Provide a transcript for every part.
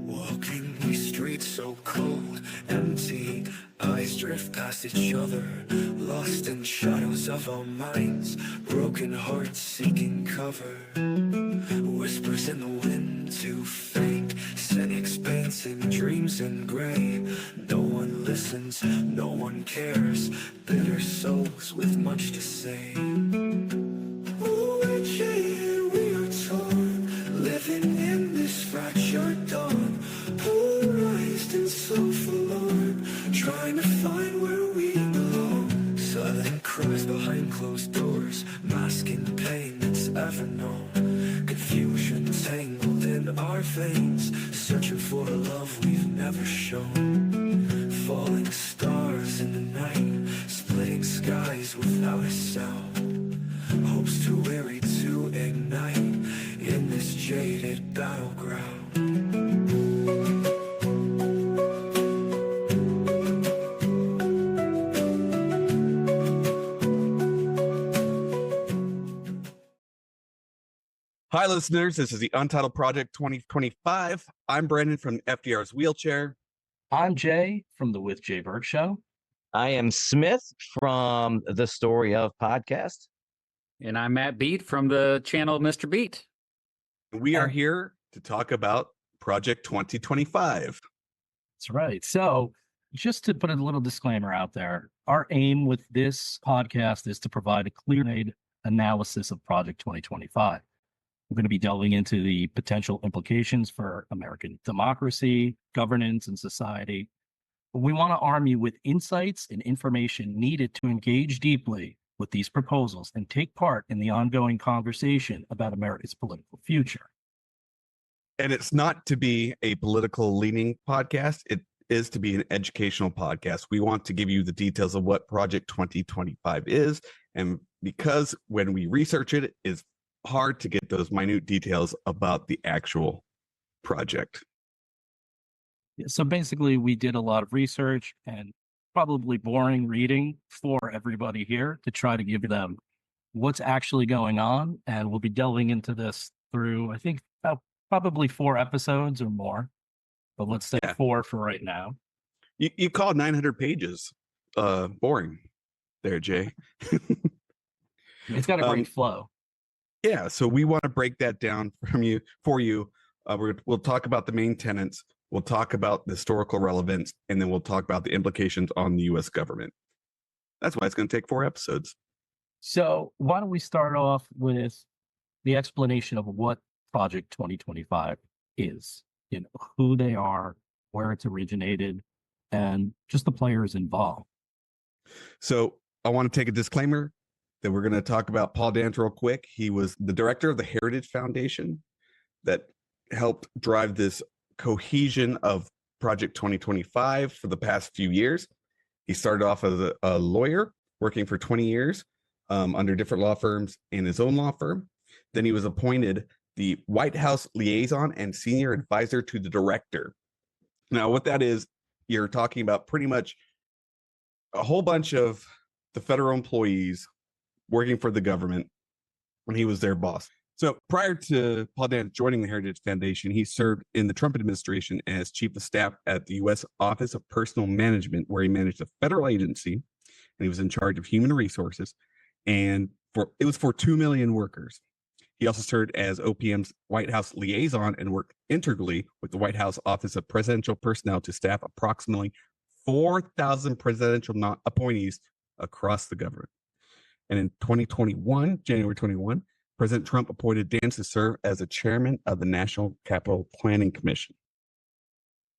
Walking these streets so cold, empty, eyes drift past each other, lost in shadows of our minds, broken hearts seeking cover. Whispers in the wind too faint, cynics painting dreams in gray. No one listens, no one cares, bitter souls with much to say. Oh, we're jaded, we are torn, living in this fractured dawn, polarized and so forlorn, trying to find where we belong. Silent cries behind closed doors, masking pain that's ever known. Confusion tangled in our veins, searching for a love we've never shown. Falling stars in the night, splitting skies without a sound. Hopes too weary to ignite in this jaded battleground. Hi, listeners. This is the Untitled Project 2025. I'm Brandon from FDR's Wheelchair. I'm Jay from the With Jay Burke Show. I am Smith from the Story of Podcast. And I'm Matt Beat from the channel Mr. Beat. We are here to talk about Project 2025. That's right. So just to put a little disclaimer out there, our aim with this podcast is to provide a clear-made analysis of Project 2025. We're going to be delving into the potential implications for American democracy, governance, and society. We want to arm you with insights and information needed to engage deeply with these proposals and take part in the ongoing conversation about America's political future. And it's not to be a political leaning podcast. It is to be an educational podcast. We want to give you the details of what Project 2025 is. And because when we research it, it's hard to get those minute details about the actual project. So basically, we did a lot of research and probably boring reading for everybody here to try to give them what's actually going on. And we'll be delving into this through, I think, probably 4 episodes or more. But let's say 4 for right now. You called 900 pages boring there, Jay. It's got a great flow. Yeah, so we want to break that down for you. We'll talk about the main tenets. We'll talk about the historical relevance, and then we'll talk about the implications on the U.S. government. That's why it's going to take 4 episodes. So why don't we start off with the explanation of what Project 2025 is, who they are, where it's originated, and just the players involved. So I want to take a disclaimer that we're going to talk about Paul Dance real quick. He was the director of the Heritage Foundation that helped drive this cohesion of Project 2025 for the past few years. He started off as a lawyer working for 20 years under different law firms and his own law firm. Then he was appointed the White House liaison and senior advisor to the director. Now, what that is, you're talking about pretty much a whole bunch of the federal employees working for the government, and he was their boss. So prior to Paul Dance joining the Heritage Foundation, he served in the Trump administration as chief of staff at the U.S. Office of Personnel Management, where he managed a federal agency, and he was in charge of human resources, and it was for 2 million workers. He also served as OPM's White House liaison and worked integrally with the White House Office of Presidential Personnel to staff approximately 4,000 presidential appointees across the government. And in 2021, January 21, President Trump appointed Dance to serve as the chairman of the National Capital Planning Commission.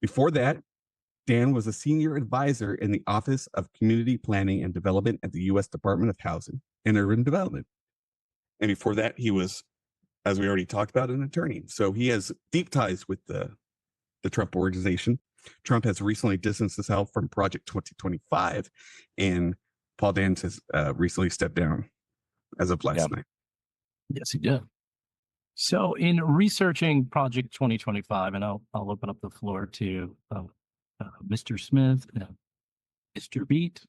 Before that, Dan was a senior advisor in the Office of Community Planning and Development at the U.S. Department of Housing and Urban Development. And before that, he was, as we already talked about, an attorney. So he has deep ties with the Trump organization. Trump has recently distanced himself from Project 2025, and Paul Dance has recently stepped down as of last night. Yes, he did. So in researching Project 2025, and I'll open up the floor to Mr. Smith, Mr. Beat.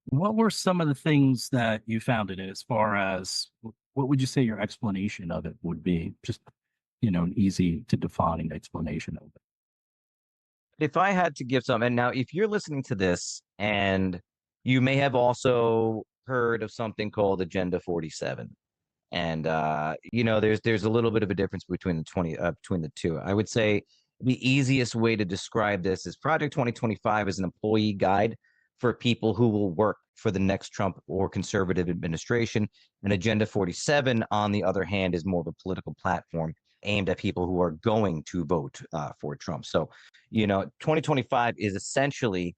What were some of the things that you found in it as far as what would you say your explanation of it would be? Just an easy to define explanation of it. If I had to give some, and now if you're listening to this and you may have also heard of something called Agenda 47. And there's a little bit of a difference between the two. I would say the easiest way to describe this is Project 2025 is an employee guide for people who will work for the next Trump or conservative administration. And Agenda 47, on the other hand, is more of a political platform aimed at people who are going to vote for Trump. So, 2025 is essentially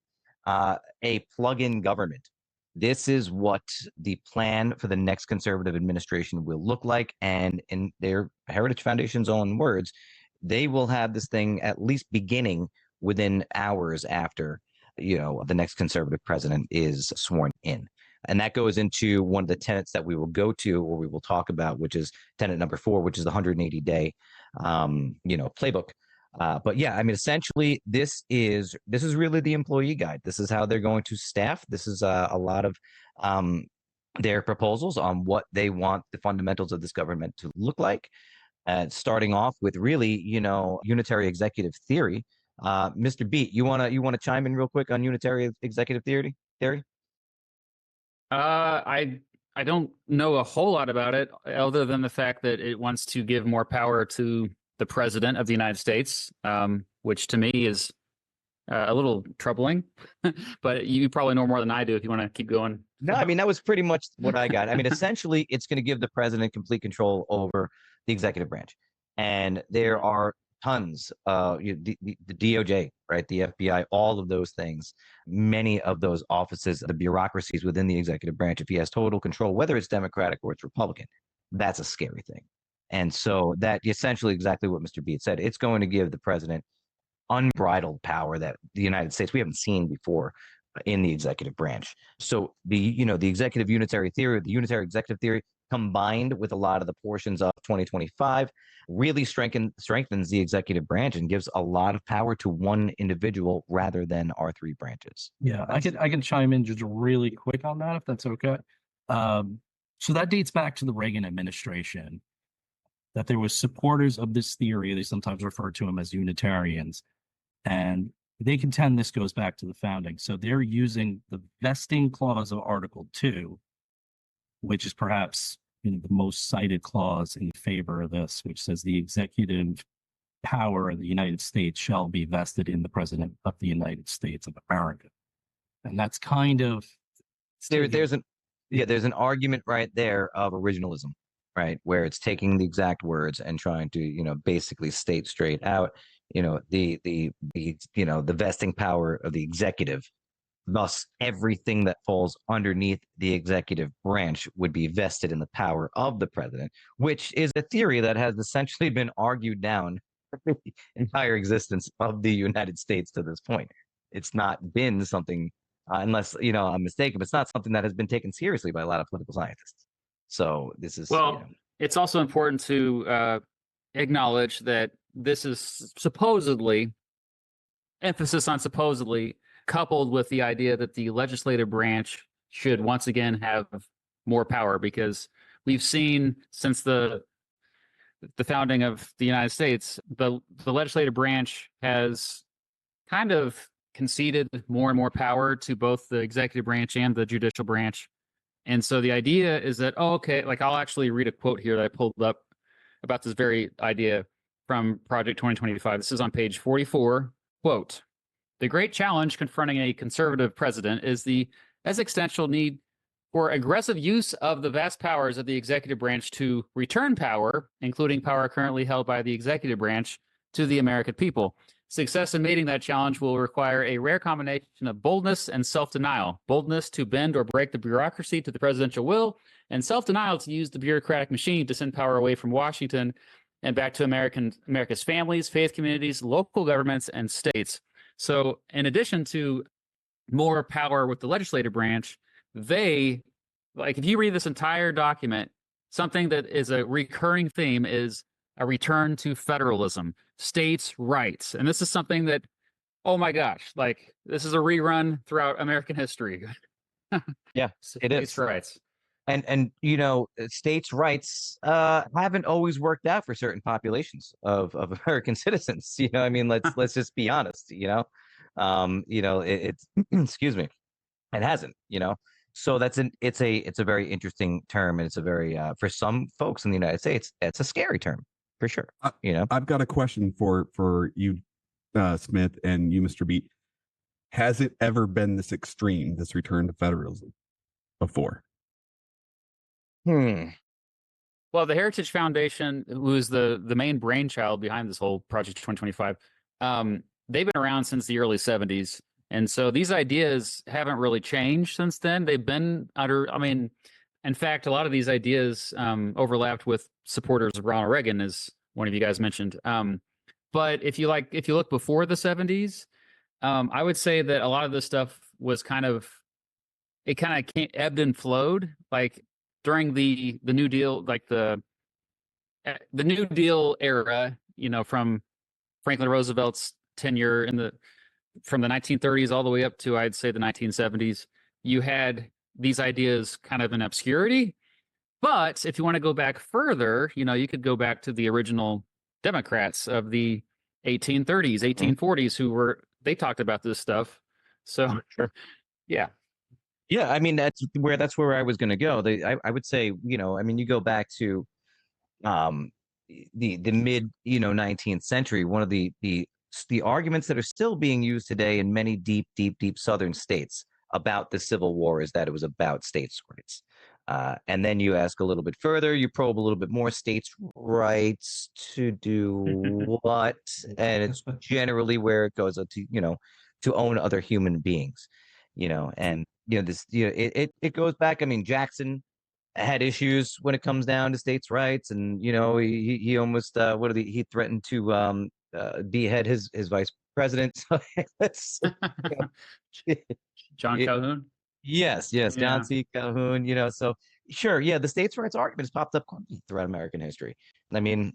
a plug-in government. This is what the plan for the next conservative administration will look like. And in their Heritage Foundation's own words, they will have this thing at least beginning within hours after, the next conservative president is sworn in. And that goes into one of the tenets that we will go to, or we will talk about, which is tenet number 4, which is the 180-day, playbook. But yeah, I mean, essentially, this is really the employee guide. This is how they're going to staff. This is a lot of their proposals on what they want the fundamentals of this government to look like. Starting off with really, unitary executive theory. Mr. Beat, you wanna chime in real quick on unitary executive theory? I don't know a whole lot about it, other than the fact that it wants to give more power to the president of the United States, which to me is a little troubling. But you probably know more than I do if you want to keep going. No, I mean, that was pretty much what I got. I mean, essentially, it's going to give the president complete control over the executive branch. And there are tons, the DOJ, right, the FBI, all of those things, many of those offices, the bureaucracies within the executive branch, if he has total control, whether it's Democratic or it's Republican, that's a scary thing. And so that essentially exactly what Mr. Beat said. It's going to give the president unbridled power that the United States, we haven't seen before in the executive branch. So the executive unitary theory, the unitary executive theory, combined with a lot of the portions of 2025, really strengthens the executive branch and gives a lot of power to one individual rather than our 3 branches. Yeah, I can chime in just really quick on that if that's okay. So that dates back to the Reagan administration, that there was supporters of this theory. They sometimes refer to them as Unitarians, and they contend this goes back to the founding. So they're using the vesting clause of Article 2, which is perhaps the most cited clause in favor of this, which says the executive power of the United States shall be vested in the President of the United States of America. And that's kind of there's an argument right there of originalism, right, where it's taking the exact words and trying to basically state straight out the vesting power of the executive. Thus, everything that falls underneath the executive branch would be vested in the power of the president, which is a theory that has essentially been argued down the entire existence of the United States to this point. It's not been something, unless I'm mistaken, but it's not something that has been taken seriously by a lot of political scientists. So this is It's also important to acknowledge that this is supposedly, emphasis on supposedly, coupled with the idea that the legislative branch should once again have more power, because we've seen since the founding of the United States, the legislative branch has kind of conceded more and more power to both the executive branch and the judicial branch. And so the idea is that, I'll actually read a quote here that I pulled up about this very idea from Project 2025. This is on page 44, quote, "The great challenge confronting a conservative president is the existential need for aggressive use of the vast powers of the executive branch to return power, including power currently held by the executive branch, to the American people. Success in meeting that challenge will require a rare combination of boldness and self-denial. Boldness to bend or break the bureaucracy to the presidential will, and self-denial to use the bureaucratic machine to send power away from Washington and back to America's families, faith communities, local governments, and states." So in addition to more power with the legislative branch, if you read this entire document, something that is a recurring theme is a return to federalism, states' rights. And this is something that, oh my gosh, this is a rerun throughout American history. Yeah, it is. States' rights. and states' rights haven't always worked out for certain populations of American citizens. I mean, let's just be honest. It's excuse me, it hasn't. So it's a very interesting term, and it's a very for some folks in the United States, it's a scary term for sure. I've got a question for you, Smith, and you, Mr. Beat. Has it ever been this extreme, this return to federalism, before? Well, the Heritage Foundation, who is the main brainchild behind this whole Project 2025, they've been around since the early 70s. And so these ideas haven't really changed since then. They've been in fact, a lot of these ideas overlapped with supporters of Ronald Reagan, as one of you guys mentioned. But if you look before the 70s, I would say that a lot of this stuff was ebbed and flowed. Like during the New Deal, like the New Deal era, from Franklin Roosevelt's tenure from the 1930s all the way up to, I'd say, the 1970s, you had these ideas kind of in obscurity. But if you want to go back further, you could go back to the original Democrats of the 1830s, 1840s, they talked about this stuff. So, yeah. Yeah, I mean that's where I was going to go. I would say, you go back to the mid 19th century. One of the arguments that are still being used today in many deep southern states about the Civil War is that it was about states' rights. And then you ask a little bit further, you probe a little bit more, states' rights to do what? And it's generally where it goes to own other human beings, and it goes back. I mean, Jackson had issues when it comes down to states' rights, and he almost he threatened to behead his vice president. So John Calhoun. Yes, John C. Calhoun. So sure, yeah, the states' rights argument has popped up throughout American history. I mean,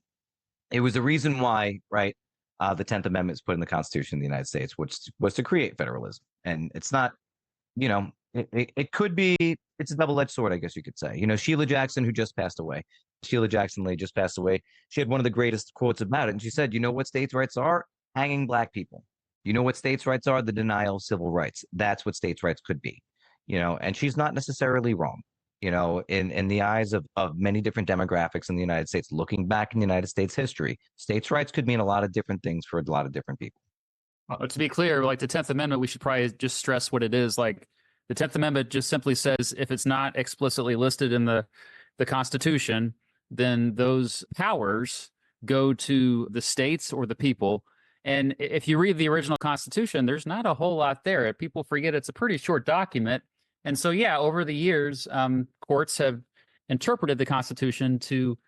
it was the reason why, right? The 10th Amendment is put in the Constitution of the United States, which was to create federalism, and it's not. It could be. It's a double-edged sword, I guess you could say. Sheila Jackson, who just passed away. Sheila Jackson Leigh just passed away. She had one of the greatest quotes about it, and she said, "You know what states' rights are? Hanging black people. You know what states' rights are? The denial of civil rights. That's what states' rights could be." And she's not necessarily wrong. In the eyes of many different demographics in the United States, looking back in the United States history, states' rights could mean a lot of different things for a lot of different people. To be clear, like the 10th Amendment, we should probably just stress what it is. Like the 10th Amendment just simply says if it's not explicitly listed in the Constitution, then those powers go to the states or the people. And if you read the original Constitution, there's not a whole lot there. People forget it's a pretty short document. And so, yeah, over the years, courts have interpreted the Constitution to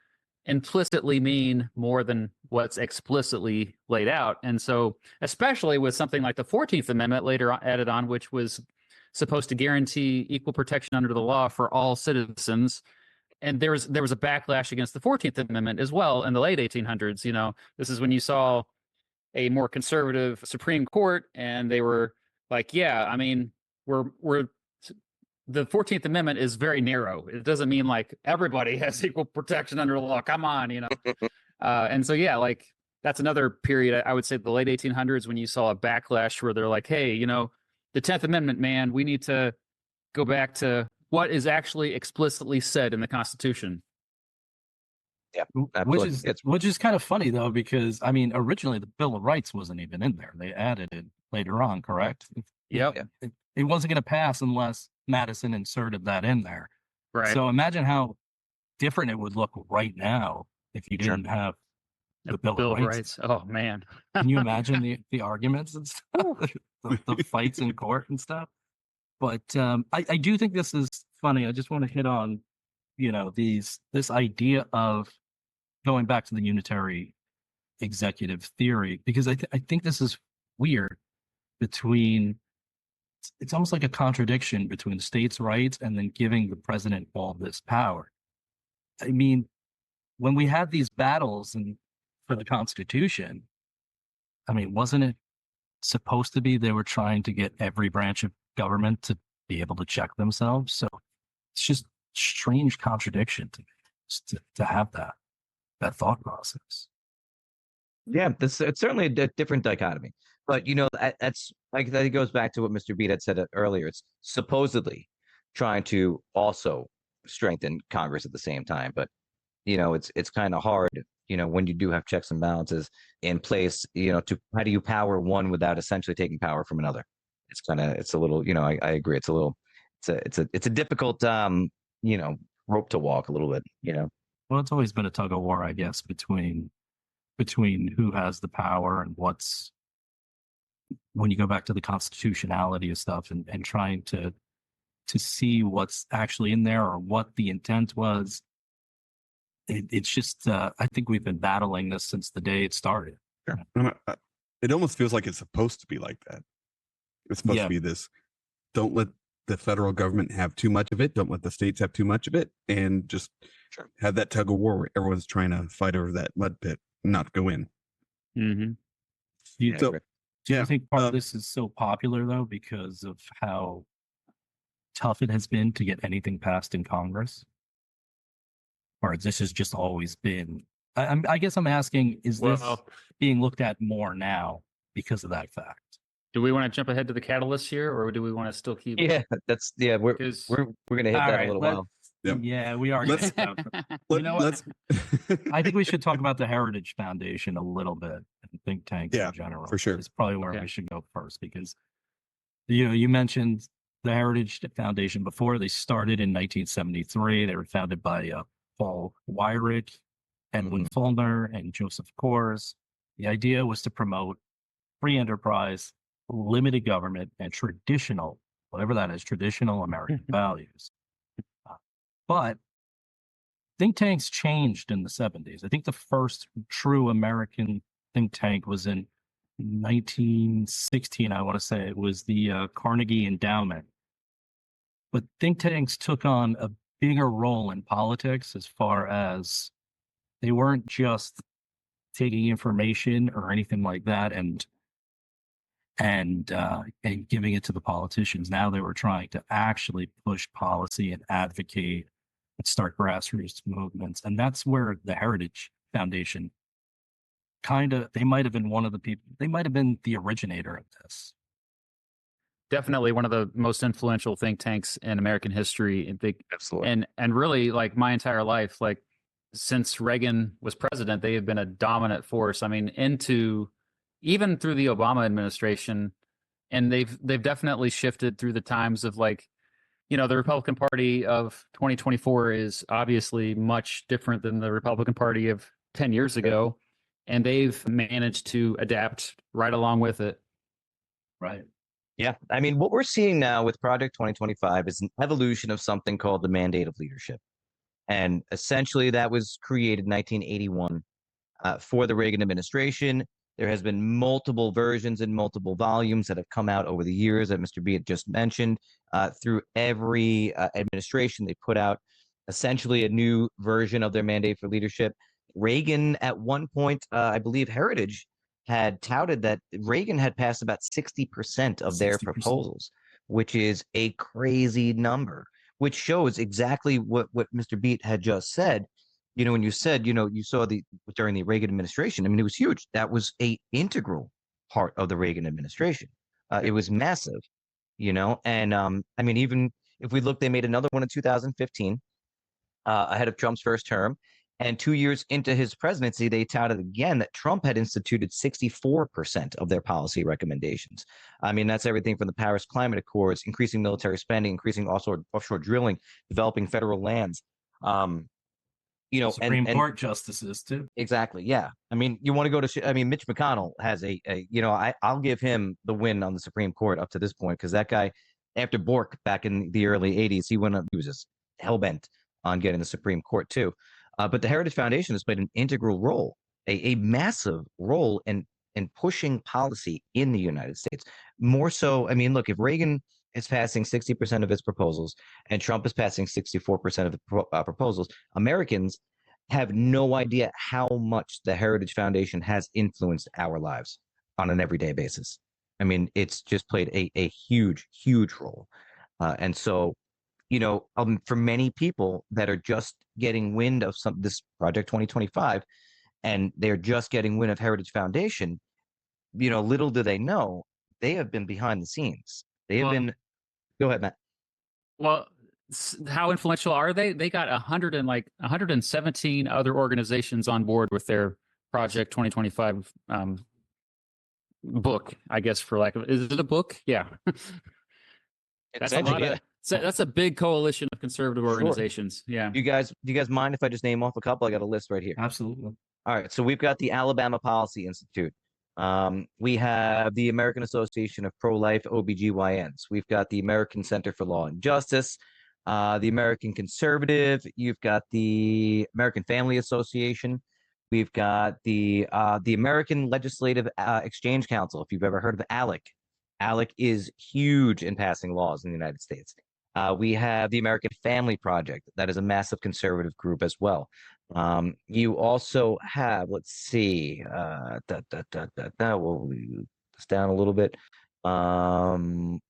implicitly mean more than what's explicitly laid out. And so, especially with something like the 14th Amendment later added on, which was supposed to guarantee equal protection under the law for all citizens. And there was a backlash against the 14th Amendment as well in the late 1800s. This is when you saw a more conservative Supreme Court, and they were like, yeah, I mean, the 14th Amendment is very narrow. It doesn't mean like everybody has equal protection under the law. Come on, and so, yeah, like that's another period, I would say the late 1800s, when you saw a backlash where they're like, hey, the 10th Amendment, man, we need to go back to what is actually explicitly said in the Constitution. Yeah, which is kind of funny though, because I mean, originally the Bill of Rights wasn't even in there. They added it later on, correct? Yep. It wasn't going to pass unless Madison inserted that in there. Right. So imagine how different it would look right now if you didn't have the Bill of Rights. Oh man, can you imagine the arguments and stuff, the fights in court and stuff? But I do think this is funny. I just want to hit on, this idea of going back to the Unitary Executive Theory, because I think this is weird between, it's almost like a contradiction between states' rights and then giving the president all this power. I mean, when we had these battles for the Constitution, I mean, wasn't it supposed to be they were trying to get every branch of government to be able to check themselves? So it's just strange contradiction to me, to have that thought process. Yeah, it's certainly a different dichotomy. But that's like that goes back to what Mr. Beat had said earlier. It's supposedly trying to also strengthen Congress at the same time, but it's kind of hard, when you do have checks and balances in place, to how do you power one without essentially taking power from another? It's a little, I agree. It's a difficult rope to walk a little bit, Well, it's always been a tug of war, I guess, between who has the power and what's, when you go back to the constitutionality of stuff and trying to see what's actually in there or what the intent was. It's just, I think we've been battling this since the day it started. Sure. And it almost feels like it's supposed to be like that. It's supposed to be this, don't let the federal government have too much of it. Don't let the states have too much of it. And just have that tug of war where everyone's trying to fight over that mud pit, not go in. Mm-hmm. Do you think part of this is so popular, though, because of how tough it has been to get anything passed in Congress? Or this has just always been, I guess I'm asking, is this being looked at more now because of that fact? Do we want to jump ahead to the catalyst here, or do we want to still keep? Yeah, we're gonna hit that in a little while. Yep. Yeah, we are. Let's- You know what? I think we should talk about the Heritage Foundation a little bit and think tanks in general. for sure. It's probably where we should go first, because you mentioned the Heritage Foundation before. They started in 1973. They were founded by Paul Weyrich, Edwin Fulner, and Joseph Coors. The idea was to promote free enterprise, limited government, and traditional, whatever that is, traditional American values. But think tanks changed in the 70s. I think the first true American think tank was in 1916, I want to say. It was the Carnegie Endowment. But think tanks took on a bigger role in politics, as far as they weren't just taking information or anything like that and giving it to the politicians. Now they were trying to actually push policy and advocate and start grassroots movements. And that's where the Heritage Foundation they might have been one of the people, they might have been the originator of this. Definitely one of the most influential think tanks in American history. Absolutely. And really, like, my entire life, like, since Reagan was president, they have been a dominant force. I mean, even through the Obama administration, and they've definitely shifted through the times of, like, the Republican Party of 2024 is obviously much different than the Republican Party of 10 years ago, and they've managed to adapt right along with it. Right. Yeah, I mean, what we're seeing now with Project 2025 is an evolution of something called the mandate of leadership. And essentially that was created in 1981 for the Reagan administration. There has been multiple versions and multiple volumes that have come out over the years that Mr. B had just mentioned. Through every administration, they put out essentially a new version of their mandate for leadership. Reagan, at one point, I believe Heritage had touted that Reagan had passed about 60% of their 60%. proposals, which is a crazy number, which shows exactly what Mr. Beat had just said. When you said, you saw during the Reagan administration, I mean, it was huge. That was a integral part of the Reagan administration. It was massive, and I mean, even if we look, they made another one in 2015 ahead of Trump's first term. And 2 years into his presidency, they touted again that Trump had instituted 64% of their policy recommendations. I mean, that's everything from the Paris Climate Accords, increasing military spending, increasing offshore drilling, developing federal lands. Supreme Court justices too. Exactly. Yeah. I mean, you want to go to, Mitch McConnell has I'll give him the win on the Supreme Court up to this point, because that guy, after Bork back in the early 80s, he was just hell-bent on getting the Supreme Court too. But the Heritage Foundation has played an integral role, a massive role in pushing policy in the United States. More so, I mean, look, if Reagan is passing 60% of his proposals and Trump is passing 64% of the proposals, Americans have no idea how much the Heritage Foundation has influenced our lives on an everyday basis. I mean, it's just played a huge, huge role. And so, for many people that are just getting wind of this Project 2025, and they're just getting wind of Heritage Foundation, little do they know, they have been behind the scenes. They have Well, been. Go ahead, Matt. Well, how influential are they? They got 117 other organizations on board with their Project 2025 book, I guess, for lack of, is it a book? Yeah. That's a lot of, that's a big coalition of conservative organizations. Yeah. Do you guys mind if I just name off a couple? I got a list right here. Absolutely. All right. So we've got the Alabama Policy Institute. We have the American Association of Pro-Life OBGYNs. We've got the American Center for Law and Justice, the American Conservative. You've got the American Family Association. We've got the American Legislative Exchange Council. If you've ever heard of ALEC, ALEC is huge in passing laws in the United States. We have the American Family Project. That is a massive conservative group as well. You also have, let's see, we'll this down a little bit.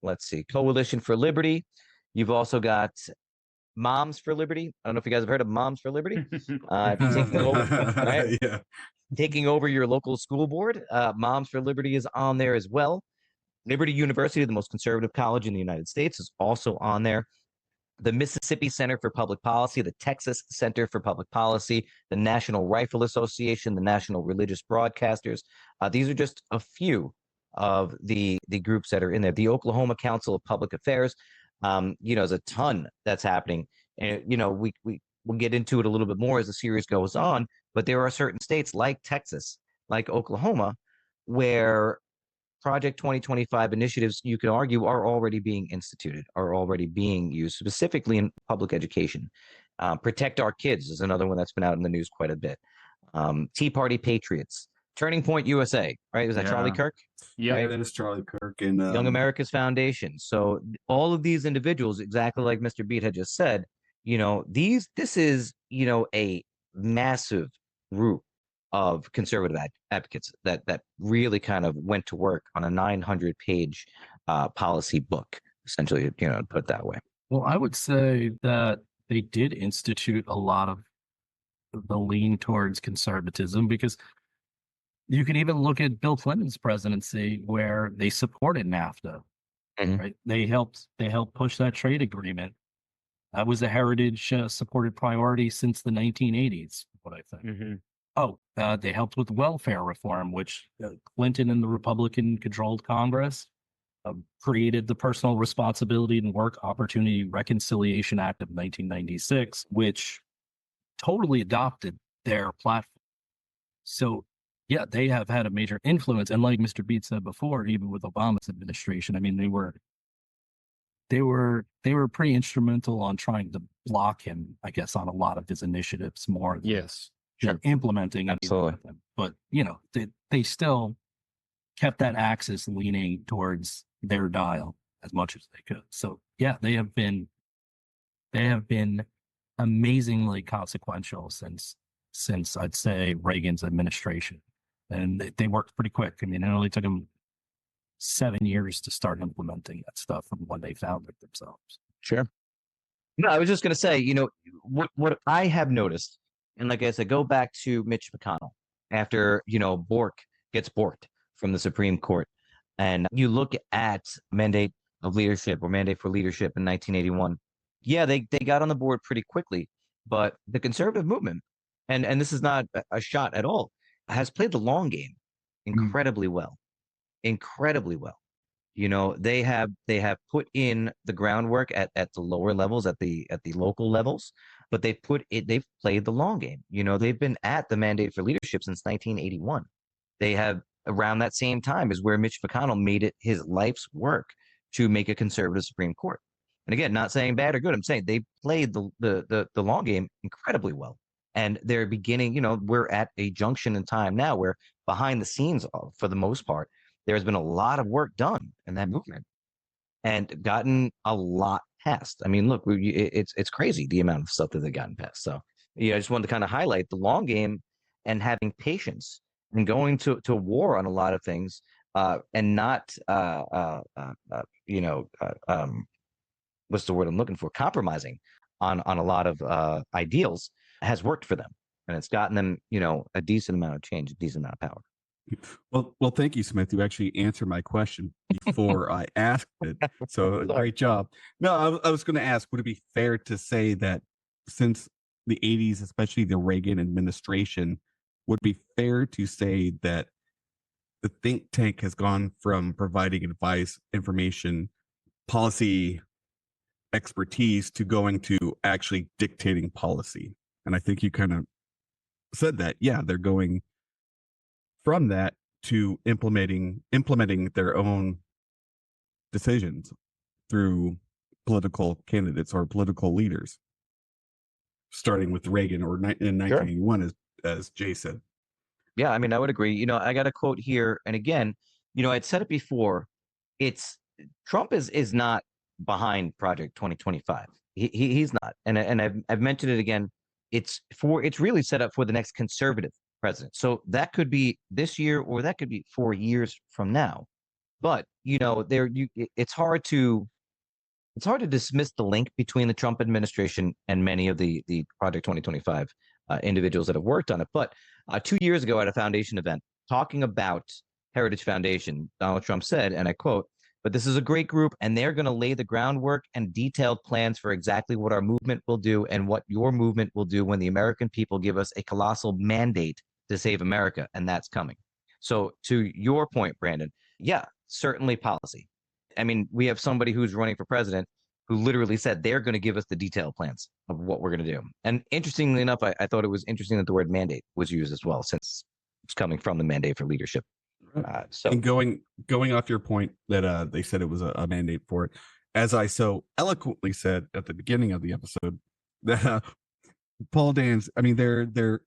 Let's see, Coalition for Liberty. You've also got Moms for Liberty. I don't know if you guys have heard of Moms for Liberty. Taking over, right? Yeah. Taking over your local school board. Moms for Liberty is on there as well. Liberty University, the most conservative college in the United States, is also on there. The Mississippi Center for Public Policy, the Texas Center for Public Policy, the National Rifle Association, the National Religious Broadcasters. These are just a few of the groups that are in there. The Oklahoma Council of Public Affairs. There's a ton that's happening. And, we'll get into it a little bit more as the series goes on, but there are certain states like Texas, like Oklahoma, where Project 2025 initiatives, you could argue, are already being instituted, are already being used, specifically in public education. Protect Our Kids is another one that's been out in the news quite a bit. Tea Party Patriots, Turning Point USA, right? Is that Charlie Kirk? Yeah, Yeah, that is Charlie Kirk and Young America's Foundation. So all of these individuals, exactly like Mr. Beat had just said, this is, a massive group of conservative advocates that really kind of went to work on a 900-page policy book, essentially, to put it that way. Well, I would say that they did institute a lot of the lean towards conservatism, because you can even look at Bill Clinton's presidency, where they supported NAFTA. Mhm. Right? They helped push that trade agreement. That was a heritage supported priority since the 1980s, what I think. Mm-hmm. Oh, they helped with welfare reform, which Clinton and the Republican-controlled Congress created the Personal Responsibility and Work Opportunity Reconciliation Act of 1996, which totally adopted their platform. So, yeah, they have had a major influence. And like Mr. Beat said before, even with Obama's administration, I mean, they were pretty instrumental on trying to block him, I guess, on a lot of his initiatives more than Yes. implementing any Absolutely. of them. But they still kept that axis leaning towards their dial as much as they could. So yeah, they have been amazingly consequential since I'd say Reagan's administration, and they worked pretty quick. I mean, it only took them 7 years to start implementing that stuff from when they found it themselves. Sure. No, I was just going to say, what I have noticed, and like I said, go back to Mitch McConnell after, Bork gets borked from the Supreme Court. And you look at mandate of leadership or mandate for leadership in 1981. Yeah, they got on the board pretty quickly, but the conservative movement, and this is not a shot at all, has played the long game incredibly well. Incredibly well. They have put in the groundwork at the lower levels, at the local levels, but they've played the long game. They've been at the mandate for leadership since 1981. They have, around that same time is where Mitch McConnell made it his life's work to make a conservative Supreme Court. And again, not saying bad or good, I'm saying they played the long game incredibly well. And they're beginning, we're at a junction in time now where behind the scenes, for the most part, there's been a lot of work done in that movement and gotten a lot passed. I mean, look, it's crazy the amount of stuff that they've gotten passed. So, I just wanted to kind of highlight the long game and having patience and going to war on a lot of things, and not what's the word I'm looking for? Compromising on a lot of ideals has worked for them, and it's gotten them, a decent amount of change, a decent amount of power. Well, thank you, Smith. You actually answered my question before I asked it. So great job. No, I was going to ask, would it be fair to say that since the 80s, especially the Reagan administration, would it be fair to say that the think tank has gone from providing advice, information, policy expertise to going to actually dictating policy? And I think you kind of said that, yeah, they're going from that to implementing their own decisions through political candidates or political leaders, starting with Reagan or in 1981, as Jay said. Yeah, I mean, I would agree. I got a quote here, and again, I'd said it before. It's Trump is not behind Project 2025. He's not, and I've mentioned it again. It's really set up for the next conservative president. So that could be this year, or that could be 4 years from now. But it's hard to dismiss the link between the Trump administration and many of the Project 2025 individuals that have worked on it. But 2 years ago at a foundation event talking about Heritage Foundation, Donald Trump said, and I quote, "But this is a great group, and they're going to lay the groundwork and detailed plans for exactly what our movement will do and what your movement will do when the American people give us a colossal mandate to save America, and that's coming." So to your point, Brandon, yeah, certainly policy. I mean, we have somebody who's running for president who literally said they're going to give us the detailed plans of what we're going to do. And interestingly enough, I thought it was interesting that the word mandate was used as well, since it's coming from the mandate for leadership. And going off your point that they said it was a mandate for it, as I so eloquently said at the beginning of the episode, that Paul Dans, I mean, they're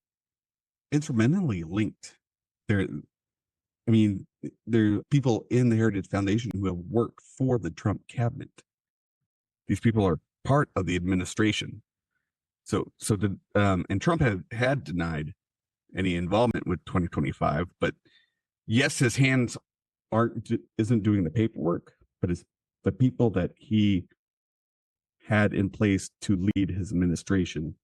instrumentally linked. There are people in the Heritage Foundation who have worked for the Trump cabinet. These people are part of the administration. And Trump had denied any involvement with 2025, but yes, his hands isn't doing the paperwork, but it's the people that he had in place to lead his administration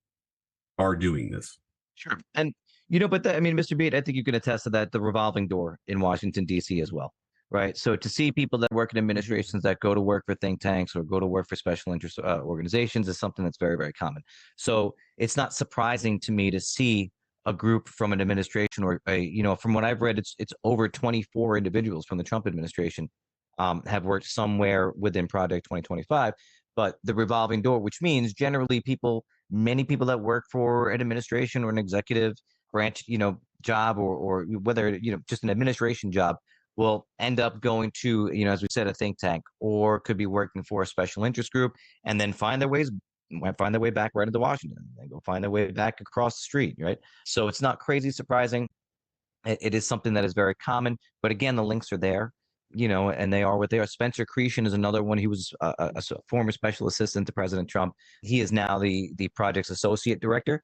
are doing this. Sure. And but Mr. Beat, I think you can attest to that, the revolving door in Washington, D.C. as well, right? So to see people that work in administrations that go to work for think tanks or go to work for special interest organizations is something that's very, very common. So it's not surprising to me to see a group from an administration or from what I've read, it's over 24 individuals from the Trump administration have worked somewhere within Project 2025. But the revolving door, which means generally many people that work for an administration or an executive branch, job or whether, just an administration job will end up going to, as we said, a think tank, or could be working for a special interest group and then find their way back right into Washington and go find their way back across the street. Right. So it's not crazy surprising. It is something that is very common. But again, the links are there. And they are what they are. Spencer Cretion is another one. He was a former special assistant to President Trump. He is now the project's associate director.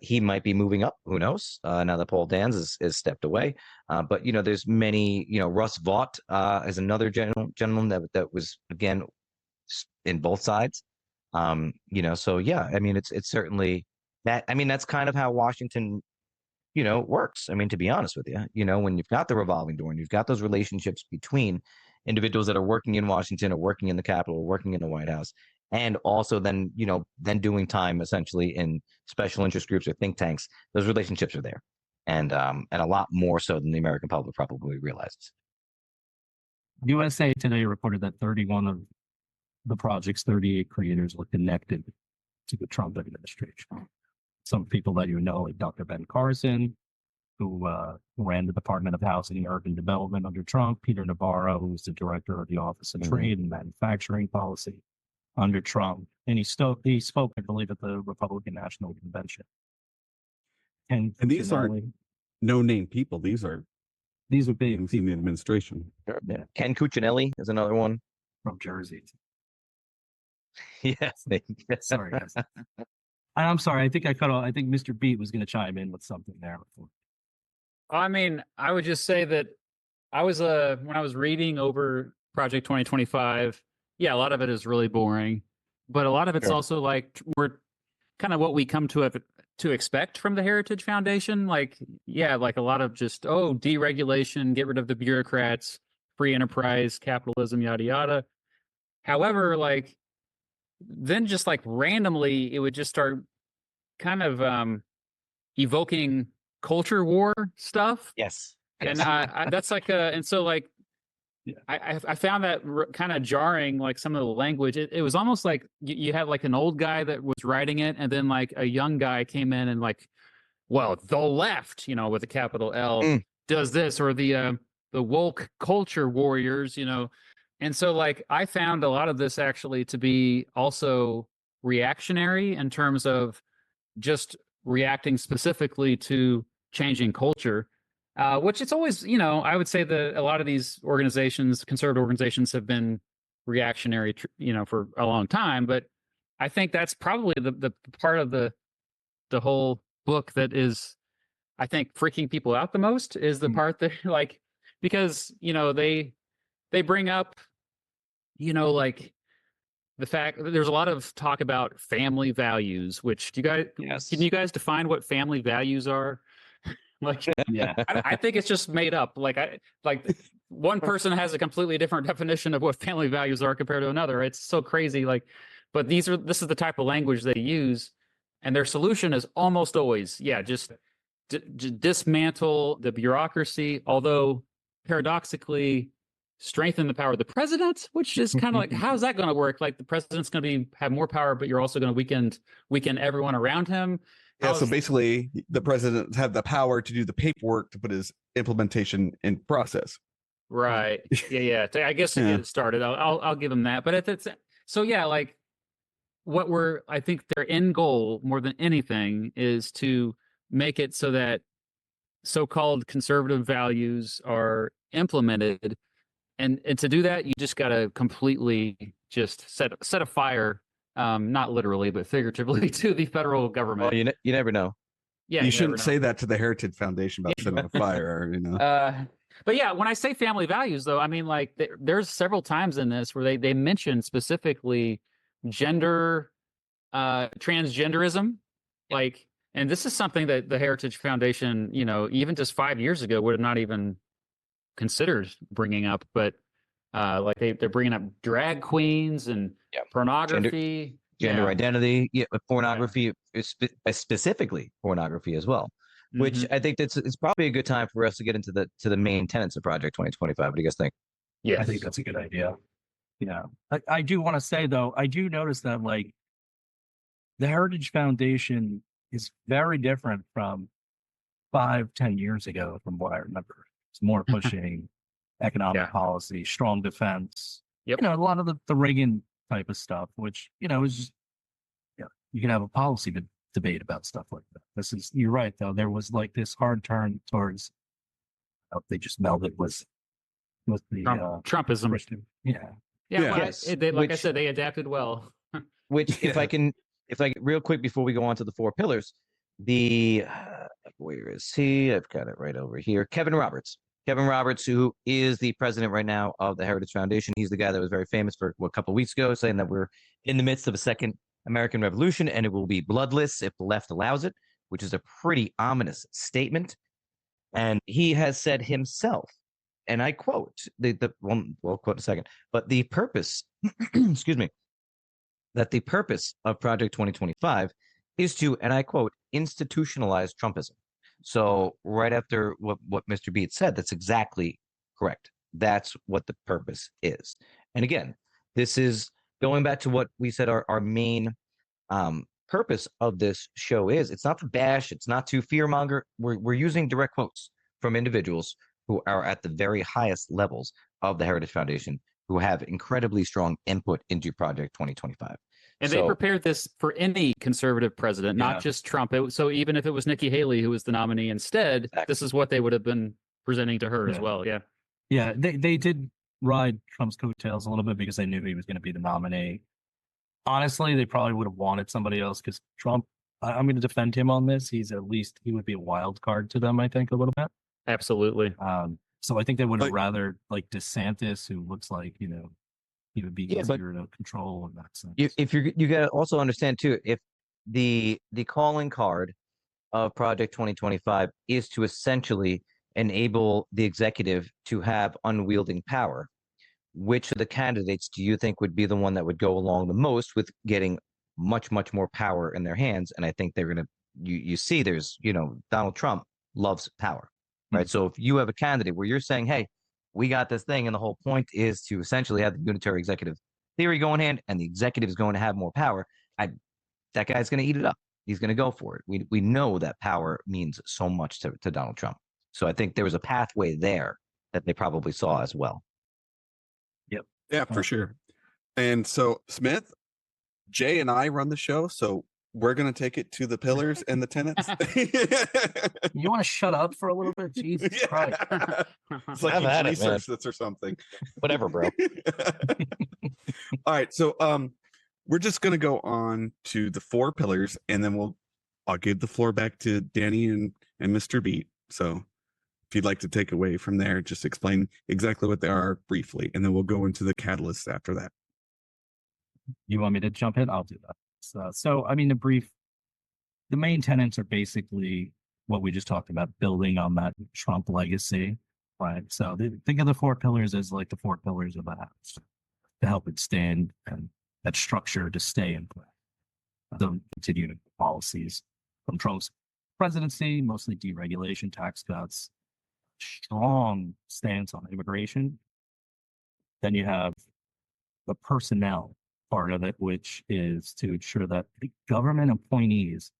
He might be moving up. Who knows? Now that Paul Dans is stepped away. But there's many. Russ Vought is another gentleman that was again in both sides. So yeah, it's certainly that. That's kind of how Washington works. To be honest with you, when you've got the revolving door and you've got those relationships between individuals that are working in Washington or working in the Capitol or working in the White House, and also then doing time essentially in special interest groups or think tanks, those relationships are there. And a lot more so than the American public probably realizes. USA Today reported that 31 of the project's 38 creators were connected to the Trump administration. Some people that like Dr. Ben Carson, who ran the Department of Housing and Urban Development under Trump, Peter Navarro, who was the director of the Office of Trade and Manufacturing Policy under Trump. And he spoke, I believe, at the Republican National Convention. And these aren't no-name people. These are big in the administration. Yeah. Ken Cuccinelli is another one. From Jersey. Yes. Sorry, guys. I'm sorry. I think I cut off. I think Mr. Beat was going to chime in with something there. I would just say that I was when I was reading over Project 2025, yeah, a lot of it is really boring. but a lot of it's Sure. also like we're kind of what we come to expect from the Heritage Foundation. Like, yeah, like a lot of just deregulation, get rid of the bureaucrats, free enterprise, capitalism, yada yada. However, like then just like randomly, it would just start kind of evoking culture war stuff. Yes. And that's like and so like I found that kind of jarring, like some of the language. It was almost like you had like an old guy that was writing it, and then like a young guy came in and like, well, the left, with a capital L, does this, or the woke culture warriors, and so like I found a lot of this actually to be also reactionary in terms of just reacting specifically to changing culture. Which it's always, I would say that a lot of these organizations, conservative organizations, have been reactionary, for a long time. But I think that's probably the part of the whole book that is, I think, freaking people out the most is the part that like, because, they bring up, like the fact that there's a lot of talk about family values, which can you guys define what family values are? Like, Yeah. I think it's just made up. Like one person has a completely different definition of what family values are compared to another. It's so crazy. Like, but this is the type of language they use, and their solution is almost always, just dismantle the bureaucracy. Although paradoxically, strengthen the power of the president, which is kind of like, how's that going to work? Like the president's going to have more power, but you're also going to weaken everyone around him. Yeah, so basically, the president have the power to do the paperwork to put his implementation in process. Right. Yeah. I guess to get it started, I'll give him that. But it's so like I think their end goal more than anything is to make it so that so-called conservative values are implemented, and to do that, you just got to completely just set a fire. Not literally, but figuratively, to the federal government. Well, you never know. Yeah, you shouldn't say that to the Heritage Foundation about setting a fire. But yeah, when I say family values, though, I mean like there's several times in this where they mention specifically gender, transgenderism, like, and this is something that the Heritage Foundation, even just 5 years ago would have not even considered bringing up, but. Like they're bringing up drag queens and pornography, gender identity, pornography, specifically pornography as well. Which I think it's probably a good time for us to get into the main tenets of Project 2025. What do you guys think? Yeah, I think that's a good idea. Yeah, I do want to say though, I do notice that like the Heritage Foundation is very different from 5-10 years ago, from what I remember. It's more pushing economic policy, strong defense, a lot of the Reagan type of stuff, which, is just, you can have a policy debate about stuff like that. You're right, though. There was like this hard turn towards, they just melded with the Trumpism. Yeah. Like I said, they adapted well. Which, if I real quick before we go on to the 4 pillars, where is he? I've got it right over here. Kevin Roberts, who is the president right now of the Heritage Foundation. He's the guy that was very famous for a couple of weeks ago, saying that we're in the midst of a second American Revolution and it will be bloodless if the left allows it, which is a pretty ominous statement. And he has said himself, and I quote, we'll quote in a second, but the purpose, excuse me, that the purpose of Project 2025 is to, and I quote, institutionalize Trumpism. So right after what Mr. Beat said, that's exactly correct. That's what the purpose is. And again, this is going back to what we said our main purpose of this show is. It's not to bash. It's not to fearmonger. We're using direct quotes from individuals who are at the very highest levels of the Heritage Foundation, who have incredibly strong input into Project 2025. And they prepared this for any conservative president, not just Trump. So even if it was Nikki Haley who was the nominee instead, this is what they would have been presenting to her as well. Yeah. Yeah, they did ride Trump's coattails a little bit because they knew he was going to be the nominee. Honestly, they probably would have wanted somebody else because Trump, I'm going to defend him on this. He would be a wild card to them, I think, a little bit. Absolutely. So I think they would have rather like DeSantis, who looks like, He would be Yeah, but easier to control in that sense. if you got to also understand too, if the calling card of Project 2025 is to essentially enable the executive to have unwielding power, which of the candidates do you think would be the one that would go along the most with getting much more power in their hands? And I think they're going to, you see, there's, Donald Trump loves power, right? So if you have a candidate where you're saying, hey, we got this thing, and the whole point is to essentially have the Unitary Executive Theory go in hand, and the executive is going to have more power, that guy's going to eat it up. He's going to go for it. We know that power means so much to Donald Trump. So I think there was a pathway there that they probably saw as well. Yeah, for sure. And so, Smith, Jay and I run the show, so we're going to take it to the pillars and the tenets. You want to shut up for a little bit? Jesus Christ. It's like I've you had it, researched this or something. Whatever, bro. All right, so we're just going to go on to the 4 pillars, and then I'll give the floor back to Danny and Mr. Beat. So if you'd like to take away from there, just explain exactly what they are briefly, and then we'll go into the catalysts after that. You want me to jump in? I'll do that. So I mean, the main tenets are basically what we just talked about, building on that Trump legacy, right? So think of the 4 pillars as like the 4 pillars of the house to help it stand and that structure to stay in place. The continued policies from Trump's presidency, mostly deregulation, tax cuts, strong stance on immigration. Then you have the personnel part of it, which is to ensure that the government appointees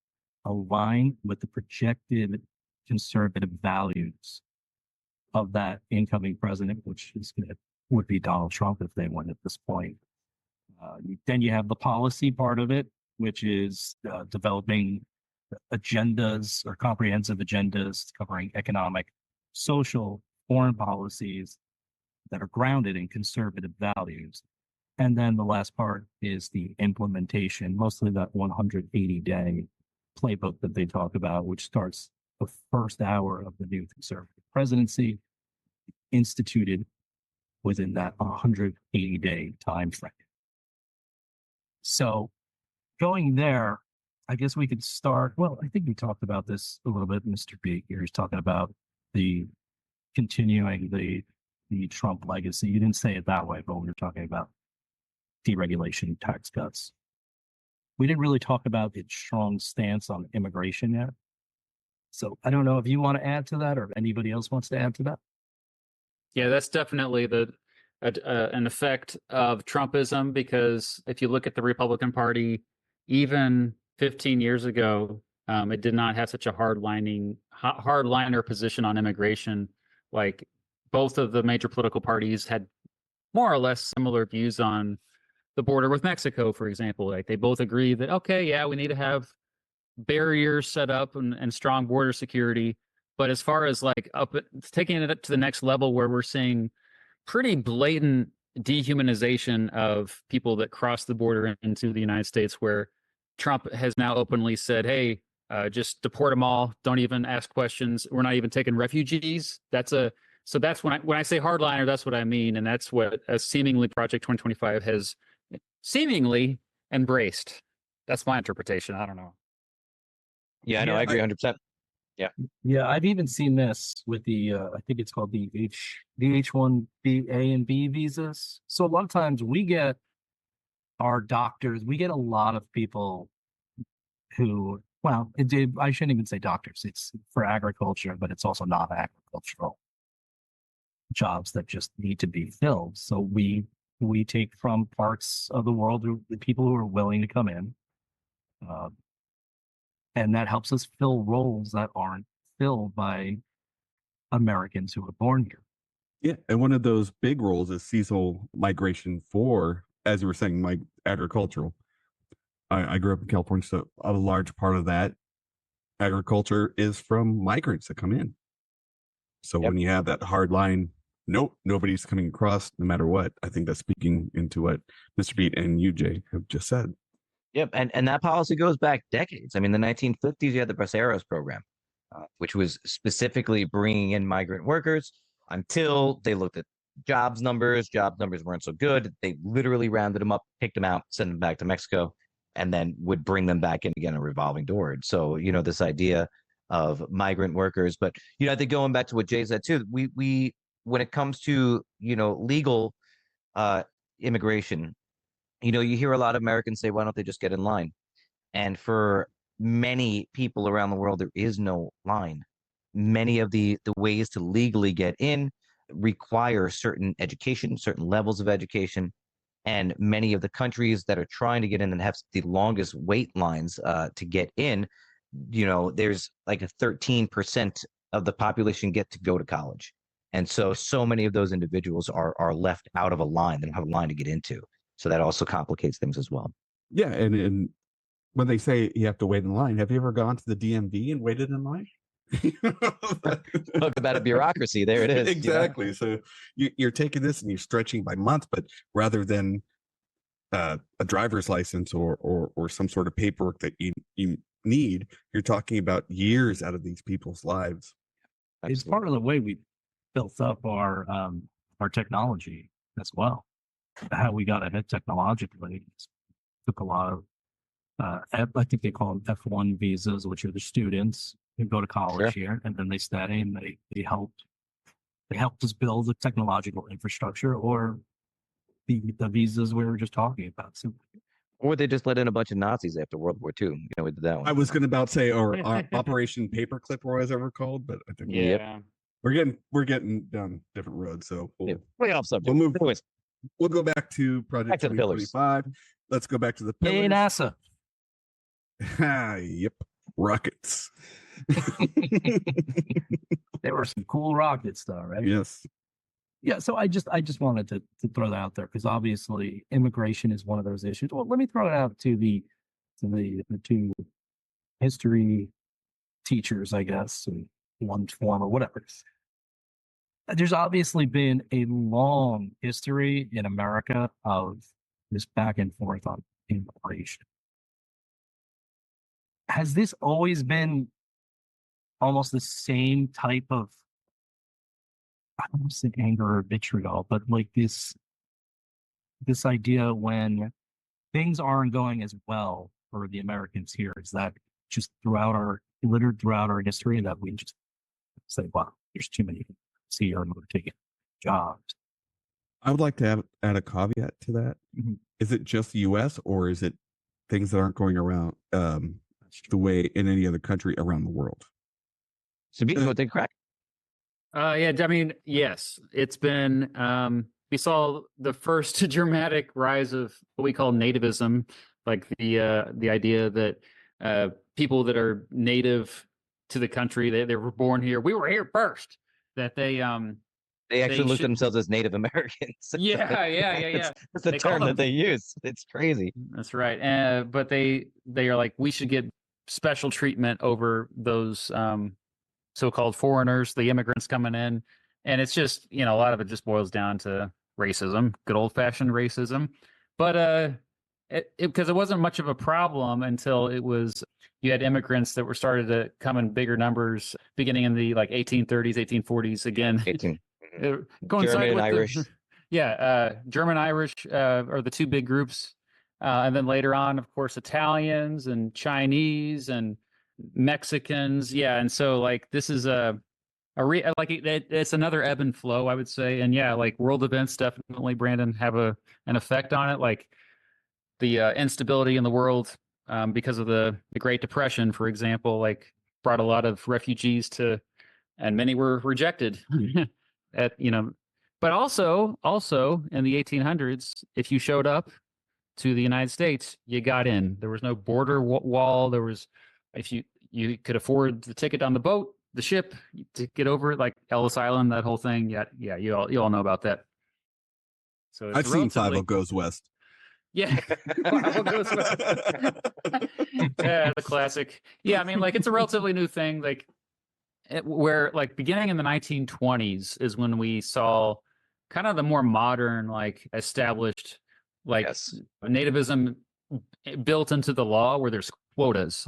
align with the projected conservative values of that incoming president, which would be Donald Trump if they win at this point. Then you have the policy part of it, which is developing agendas or comprehensive agendas covering economic, social, foreign policies that are grounded in conservative values. And then the last part is the implementation, mostly that 180-day playbook that they talk about, which starts the first hour of the new conservative presidency, instituted within that 180-day time frame. So going there, I guess we could start. Well, I think we talked about this a little bit, Mr. B. Here he's talking about the continuing the Trump legacy. You didn't say it that way, but we were talking about deregulation, tax cuts. We didn't really talk about its strong stance on immigration yet. So I don't know if you want to add to that or if anybody else wants to add to that. Yeah, that's definitely an effect of Trumpism, because if you look at the Republican Party, even 15 years ago, it did not have such a hardliner position on immigration. Like, both of the major political parties had more or less similar views on the border with Mexico, for example. Like, they both agree that, okay, yeah, we need to have barriers set up and strong border security. But as far as like taking it up to the next level, where we're seeing pretty blatant dehumanization of people that cross the border into the United States, where Trump has now openly said, hey, just deport them all. Don't even ask questions. We're not even taking refugees. So that's when I say hardliner, that's what I mean. And that's what seemingly Project 2025 has seemingly embraced. That's my interpretation. I don't know. Yeah, no, I agree 100%. Yeah, I've even seen this with the I think it's called the H-1B A and B visas. So a lot of times we get our doctors, we get a lot of people who, well, I shouldn't even say doctors. It's for agriculture, but it's also not agricultural jobs that just need to be filled. So we take from parts of the world the people who are willing to come in. And that helps us fill roles that aren't filled by Americans who were born here. Yeah, and one of those big roles is seasonal migration for, as you were saying, agricultural. I grew up in California, so a large part of that agriculture is from migrants that come in. So when you have that hard line, nope, nobody's coming across no matter what, I think that's speaking into what Mr. Beat and you, Jay, have just said. Yep, and that policy goes back decades. I mean, the 1950s, you had the Braceros program, which was specifically bringing in migrant workers until they looked at jobs numbers weren't so good. They literally rounded them up, picked them out, sent them back to Mexico, and then would bring them back in again, a revolving door. So, this idea of migrant workers. But, I think going back to what Jay said too, we when it comes to, legal immigration, you hear a lot of Americans say, why don't they just get in line? And for many people around the world, there is no line. Many of the ways to legally get in require certain education, certain levels of education. And many of the countries that are trying to get in and have the longest wait lines to get in, there's like a 13% of the population get to go to college. And so many of those individuals are left out of a line. They don't have a line to get into. So that also complicates things as well. Yeah, and when they say you have to wait in line, have you ever gone to the DMV and waited in line? Talk about a bureaucracy. There it is. Exactly. So you're taking this and you're stretching by month, but rather than a driver's license or some sort of paperwork that you need, you're talking about years out of these people's lives. It's part of the way we built up our technology as well. How we got ahead technologically took a lot of I think they call them F1 visas, which are the students who go to college here, and then they study, and they helped us build the technological infrastructure, or the visas we were just talking about. So, or they just let in a bunch of Nazis after World War II. We did that one. I was going to about say, or Operation Paperclip, or as ever called, but I think we're getting down different roads. So way off subject. We'll move. Anyways, we'll go back to Project 2025. Let's go back to the pillars. Hey, NASA. Yep, rockets. There were some cool rockets, though, right? Yes. Yeah. So I just wanted to throw that out there, because obviously immigration is one of those issues. Well, let me throw it out to the two history teachers, I guess, in one form or whatever. There's obviously been a long history in America of this back and forth on immigration. Has this always been almost the same type of, I don't want to say anger or vitriol, but like this idea when things aren't going as well for the Americans here, is that just littered throughout our history, that we just say, wow, there's too many here and we're taking jobs. I would like to add a caveat to that. Mm-hmm. Is it just the U.S. or is it things that aren't going around the way in any other country around the world? So what they crack? Yeah, I mean, yes, it's been. We saw the first dramatic rise of what we call nativism, like the idea that people that are native to the country, they were born here. We were here first. That they actually look at themselves as Native Americans. Yeah. It's the term that they use. It's crazy. That's right. But they are like, we should get special treatment over those so-called foreigners, the immigrants coming in. And it's just, a lot of it just boils down to racism, good old-fashioned racism. But because it wasn't much of a problem until you had immigrants that were started to come in bigger numbers beginning in the 1830s, 1840s again. German and Irish. German, Irish are the two big groups. And then later on, of course, Italians and Chinese and Mexicans. Yeah. And so this is it's another ebb and flow, I would say. And world events definitely, Brandon, have an effect on it. Like the instability in the world because of the Great Depression, for example, brought a lot of refugees and many were rejected but also in the 1800s, if you showed up to the United States, you got in. There was no border wall. There was, if you could afford the ticket on the boat, the ship to get over it, like Ellis Island, that whole thing. Yeah, you all know about that. So I've seen 5 Goes West. Yeah. Yeah, the classic. Yeah, I mean, it's a relatively new thing. Where beginning in the 1920s is when we saw kind of the more modern, established, nativism built into the law, where there's quotas.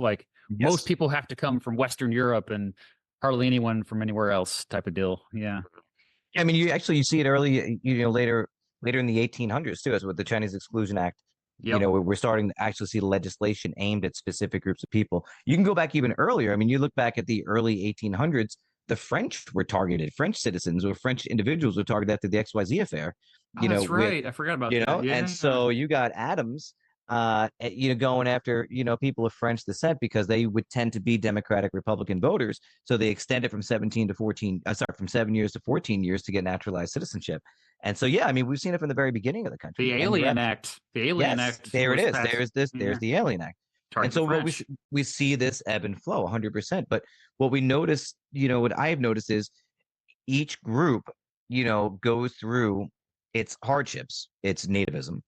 Most people have to come from Western Europe and hardly anyone from anywhere else, type of deal. Yeah. I mean, you see it early, later in the 1800s too, as with the Chinese Exclusion Act. Yep. We're starting to actually see legislation aimed at specific groups of people. You can go back even earlier. I mean, you look back at the early 1800s, the French were targeted. French citizens or French individuals were targeted after the XYZ affair. Oh, that's right. I forgot about that. Yeah. And so you got Adams, going after, people of French descent because they would tend to be Democratic Republican voters. So they extended from 7 years to 14 years to get naturalized citizenship. And so, yeah, I mean, we've seen it from the very beginning of the country. The Alien Act. The Alien Act. There it is. Passed. There's the Alien Act. And so what we see this ebb and flow 100%. But what we notice, what I have noticed is each group, goes through its hardships, its nativism,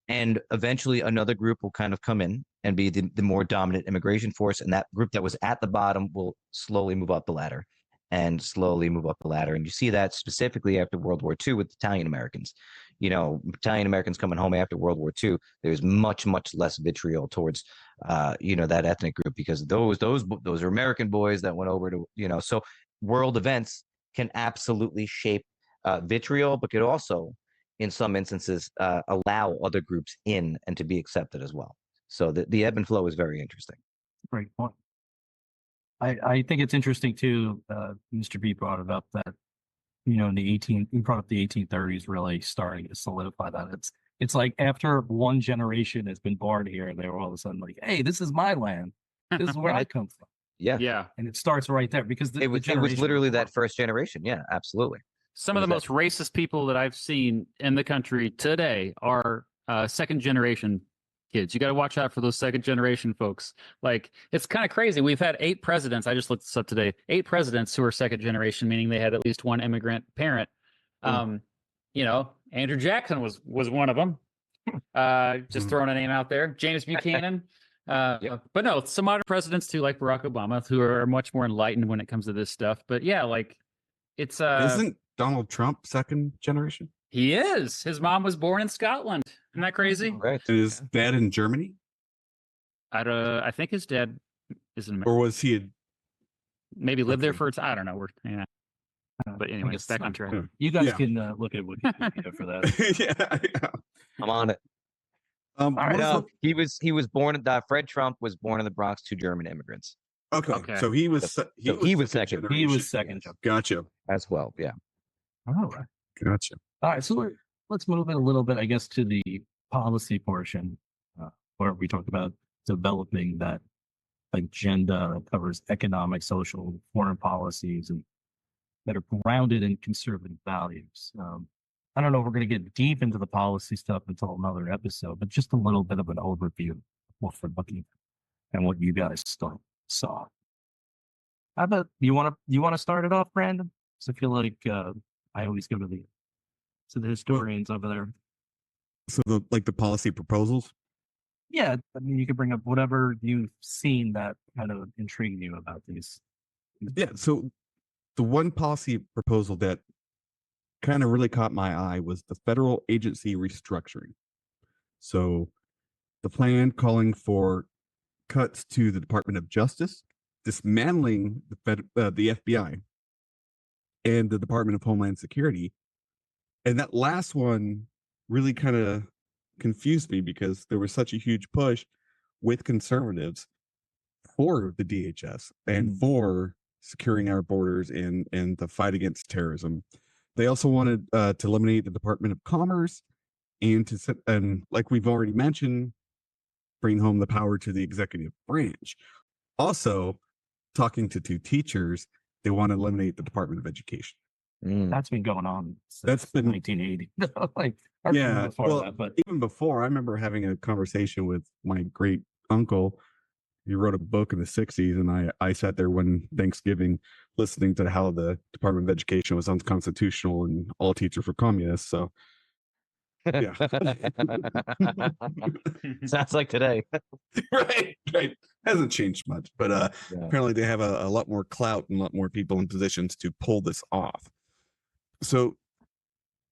and eventually another group will kind of come in and be the more dominant immigration force. And that group that was at the bottom will slowly move up the ladder. And you see that specifically after World War II with Italian Americans. Italian Americans coming home after World War II, there's much, much less vitriol towards, that ethnic group because those are American boys that went over to, so world events can absolutely shape vitriol, but could also, in some instances, allow other groups in and to be accepted as well. So the ebb and flow is very interesting. Great point. I think it's interesting too. Mr. B brought it up that he brought up the 1830s really starting to solidify that. It's like after one generation has been born here, they were all of a sudden like, "Hey, this is my land. This is where I come from." Yeah, yeah. And it starts right there because it was literally that first generation. Yeah, absolutely. Some of the most racist people that I've seen in the country today are second generation kids. You got to watch out for those second generation folks. Like, it's kind of crazy. We've had 8 presidents. I just looked this up today. 8 presidents who are second generation, meaning they had at least one immigrant parent. Andrew Jackson was one of them. Just throwing a name out there. James Buchanan. But no, some modern presidents too, like Barack Obama, who are much more enlightened when it comes to this stuff. But yeah, like it's isn't Donald Trump second generation? He is. His mom was born in Scotland. Isn't that crazy? Right. And his dad in Germany? I think his dad is in America. Or was he maybe lived there for I don't know. But anyway, back on track. You guys can look at Wikipedia for that. yeah. I'm on it. He was born. Fred Trump was born in the Bronx to German immigrants. Okay. So he was second. He was second. Gotcha. As well. Yeah. All right. Gotcha. All right. So let's move it a little bit, I guess, to the policy portion, where we talk about developing that agenda that covers economic, social, foreign policies, and that are grounded in conservative values. I don't know if we're going to get deep into the policy stuff until another episode, but just a little bit of an overview of what we're looking at and what you guys saw. How about you want to start it off, Brandon? Because I feel like I always go to the historians over there. So the policy proposals? Yeah, I mean, you could bring up whatever you've seen that kind of intrigued you about these. Yeah. So the one policy proposal that kind of really caught my eye was the federal agency restructuring. So the plan calling for cuts to the Department of Justice, dismantling the FBI and the Department of Homeland Security. And that last one really kind of confused me because there was such a huge push with conservatives for the DHS and for securing our borders and the fight against terrorism. They also wanted to eliminate the Department of Commerce and like we've already mentioned, bring home the power to the executive branch. Also, talking to 2 teachers, they want to eliminate the Department of Education. That's been going on since That's been 1980. But even before, I remember having a conversation with my great uncle. He wrote a book in the 60s, and I sat there one Thanksgiving listening to how the Department of Education was unconstitutional and all teachers were communists. So, yeah. Sounds like today. Right. Hasn't changed much, but apparently they have a lot more clout and a lot more people in positions to pull this off. So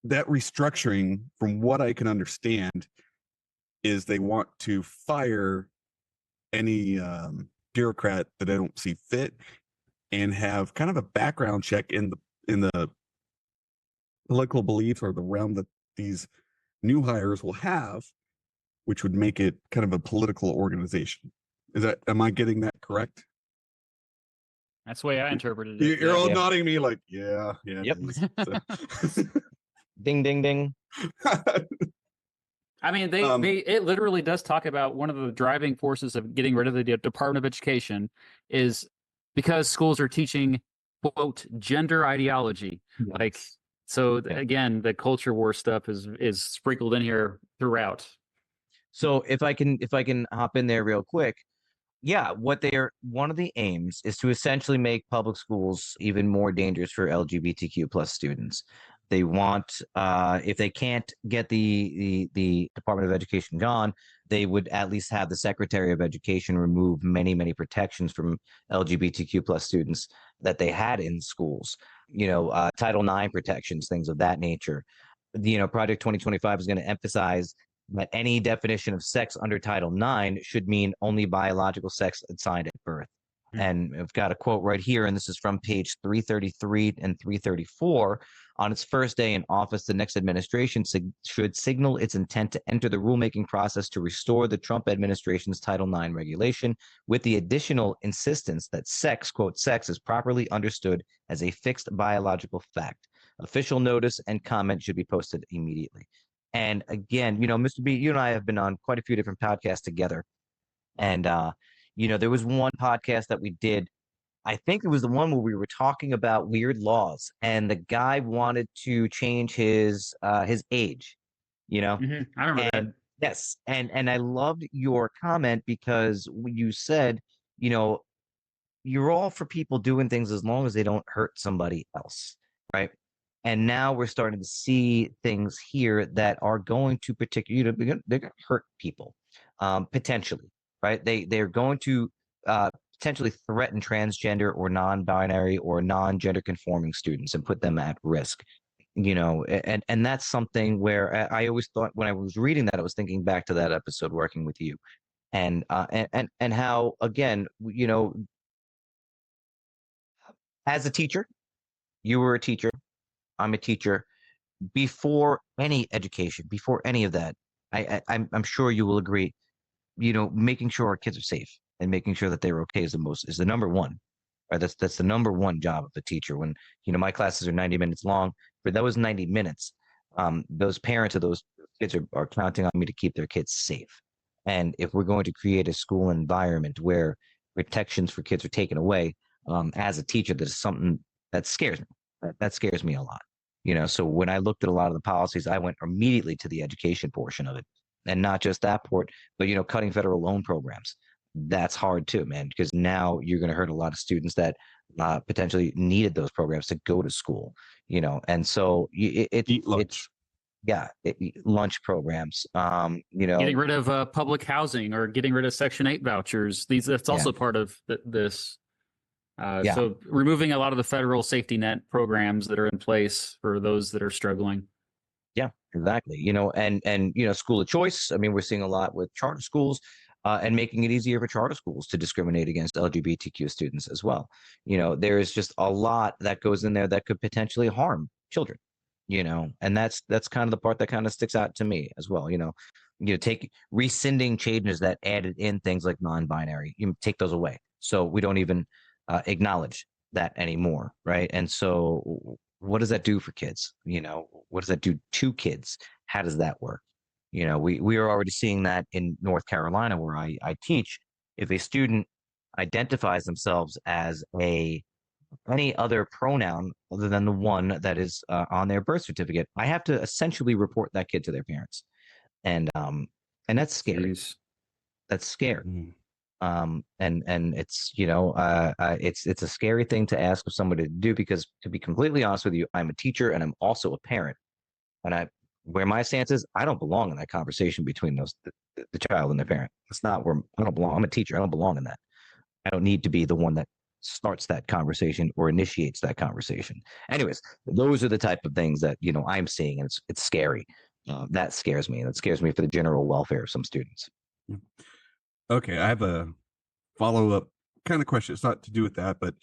that restructuring, from what I can understand, is they want to fire any bureaucrat that they don't see fit and have kind of a background check in the political beliefs or the realm that these new hires will have, which would make it kind of a political organization. Am I getting that correct? That's the way I interpreted it. You're all Yeah. nodding me like, yeah, it Yep. is. So- Ding, ding, ding. I mean, it literally does talk about one of the driving forces of getting rid of the Department of Education is because schools are teaching, quote, gender ideology. Yes. Like, so Yeah. again, the culture war stuff is sprinkled in here throughout. So if I can hop in there real quick, yeah, one of the aims is to essentially make public schools even more dangerous for LGBTQ plus students. They want, if they can't get the Department of Education gone, they would at least have the Secretary of Education remove many protections from LGBTQ plus students that they had in schools. Title IX protections, things of that nature. Project 2025 is going to emphasize that any definition of sex under Title IX should mean only biological sex assigned at birth. And I've got a quote right here, and this is from page 333 and 334. On its first day in office, the next administration should signal its intent to enter the rulemaking process to restore the Trump administration's Title IX regulation, with the additional insistence that sex, quote, sex is properly understood as a fixed biological fact. Official notice and comment should be posted immediately. And again, Mr. B, you and I have been on quite a few different podcasts together. And, there was one podcast that we did. I think it was the one where we were talking about weird laws, and the guy wanted to change his age, I remember that. Yes. And I loved your comment because you said, you're all for people doing things as long as they don't hurt somebody else. Right. And now we're starting to see things here that are going to they're going to hurt people, potentially, right? They're going to potentially threaten transgender or non-binary or non-gender conforming students and put them at risk. And that's something where I always thought when I was reading that, I was thinking back to that episode working with you, and how, again, as a teacher, you were a teacher. I'm a teacher. Before any education, before any of that, I'm sure you will agree, making sure our kids are safe and making sure that they're okay is the number one, right? That's the number one job of the teacher. When, my classes are 90 minutes long, for those 90 minutes, those parents of those kids are counting on me to keep their kids safe. And if we're going to create a school environment where protections for kids are taken away, as a teacher, that is something that scares me. That scares me a lot. So when I looked at a lot of the policies, I went immediately to the education portion of it, and not just that port, but, cutting federal loan programs. That's hard too, man, because now you're going to hurt a lot of students that potentially needed those programs to go to school, and so Eat lunch. Lunch programs, Getting rid of public housing or getting rid of Section 8 vouchers. That's also part of this. So removing a lot of the federal safety net programs that are in place for those that are struggling. Yeah, exactly. And school of choice. I mean, we're seeing a lot with charter schools, and making it easier for charter schools to discriminate against LGBTQ students as well. There is just a lot that goes in there that could potentially harm children. And that's kind of the part that kind of sticks out to me as well. Take rescinding changes that added in things like non-binary. You take those away, so we don't even acknowledge that anymore, right? And so what does that do for kids? What does that do to kids? How does that work? We are already seeing that in North Carolina, where I teach. If a student identifies themselves as any other pronoun other than the one that is on their birth certificate, I have to essentially report that kid to their parents, and that's scary. Jeez. That's scary. Mm. And it's it's a scary thing to ask of somebody to do, because, to be completely honest with you, I'm a teacher and I'm also a parent, and where my stance is, I don't belong in that conversation between the child and their parent. It's not where I don't belong. I'm a teacher. I don't belong in that. I don't need to be the one that starts that conversation or initiates that conversation. Anyways, those are the type of things that I'm seeing, and it's scary. That scares me. That scares me for the general welfare of some students. Okay, I have a follow-up kind of question. It's not to do with that, but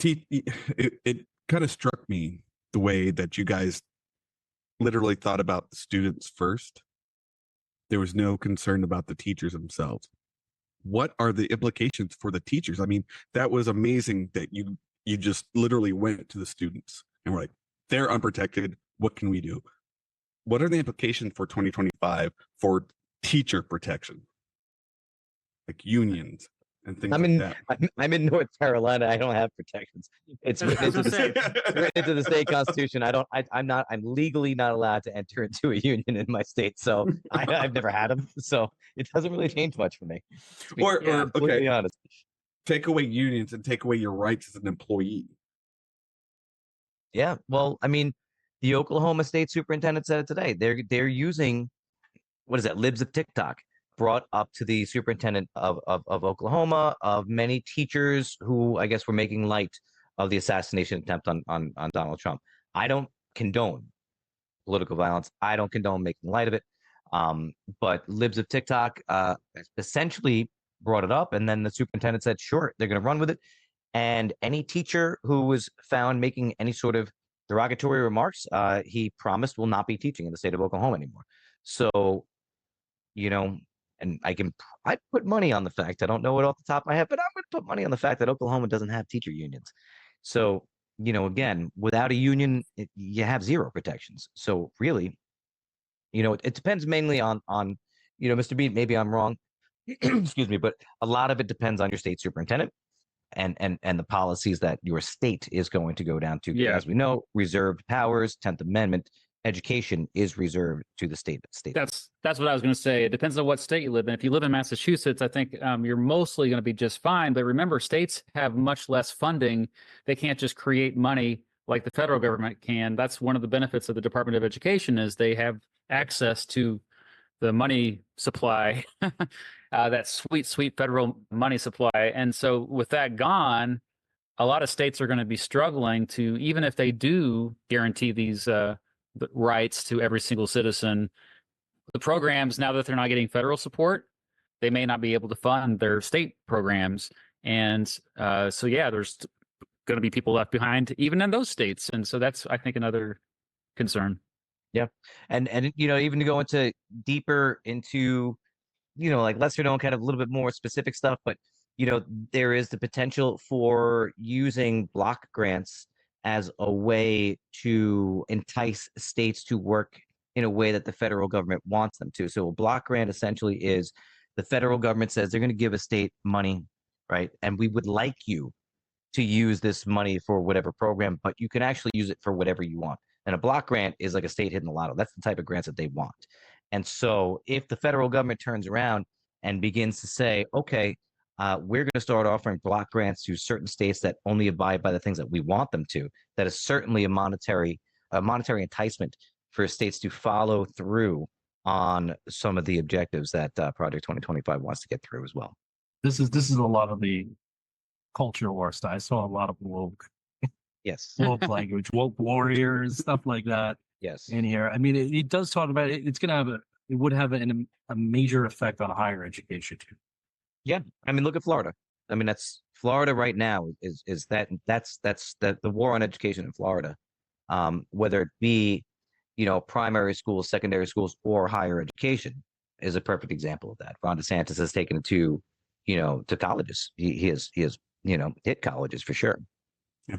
it kind of struck me the way that you guys literally thought about the students first. There was no concern about the teachers themselves. What are the implications for the teachers? I mean, that was amazing that you just literally went to the students and were like, they're unprotected. What can we do? What are the implications for 2025 for teacher protection? Like unions and things like that. I'm in North Carolina. I don't have protections. It's written into the state constitution. I'm legally not allowed to enter into a union in my state. So I've never had them. So it doesn't really change much for me. Or okay, honest. take away unions and take away your rights as an employee. Yeah. Well, I mean, the Oklahoma State Superintendent said it today. They're using, what is that, libs of TikTok, brought up to the superintendent of Oklahoma, of many teachers who I guess were making light of the assassination attempt on Donald Trump. I don't condone political violence. I don't condone making light of it. But libs of TikTok essentially brought it up, and then the superintendent said, sure, they're going to run with it. And any teacher who was found making any sort of derogatory remarks, he promised will not be teaching in the state of Oklahoma anymore. So, and I put money on the fact, I don't know it off the top of my head, but I'm going to put money on the fact that Oklahoma doesn't have teacher unions. So, again, without a union, you have zero protections. So really, it depends mainly on Mr. B, maybe I'm wrong, excuse me, but a lot of it depends on your state superintendent and the policies that your state is going to go down to. Yeah. As we know, reserved powers, 10th Amendment, education is reserved to the state. That's what I was going to say. It depends on what state you live in. If you live in Massachusetts, I think you're mostly going to be just fine. But remember, states have much less funding. They can't just create money like the federal government can. That's one of the benefits of the Department of Education is they have access to the money supply, that sweet federal money supply. And so with that gone, a lot of states are going to be struggling to, even if they do guarantee these the rights to every single citizen, the programs, now that they're not getting federal support, they may not be able to fund their state programs. And so, yeah, there's going to be people left behind even in those states. And so that's, I think, another concern. Yeah. And even to go into deeper into, like lesser known, kind of a little bit more specific stuff, but, there is the potential for using block grants as a way to entice states to work in a way that the federal government wants them to. So a block grant essentially is the federal government says they're going to give a state money, right? And we would like you to use this money for whatever program, but you can actually use it for whatever you want. And a block grant is like a state hitting the lotto. That's the type of grants that they want. And so if the federal government turns around and begins to say, okay, we're going to start offering block grants to certain states that only abide by the things that we want them to, that is certainly a monetary enticement for states to follow through on some of the objectives that Project 2025 wants to get through as well. This is a lot of the culture war stuff. I saw a lot of woke language, woke warriors, stuff like that. Yes. In here, I mean, it does talk about it. It's going to have it would have a major effect on higher education too. Yeah, I mean, look at Florida. I mean, that's Florida right now is that's the war on education in Florida, whether it be primary schools, secondary schools, or higher education is a perfect example of that. Ron DeSantis has taken it to colleges. He has hit colleges for sure. Yeah.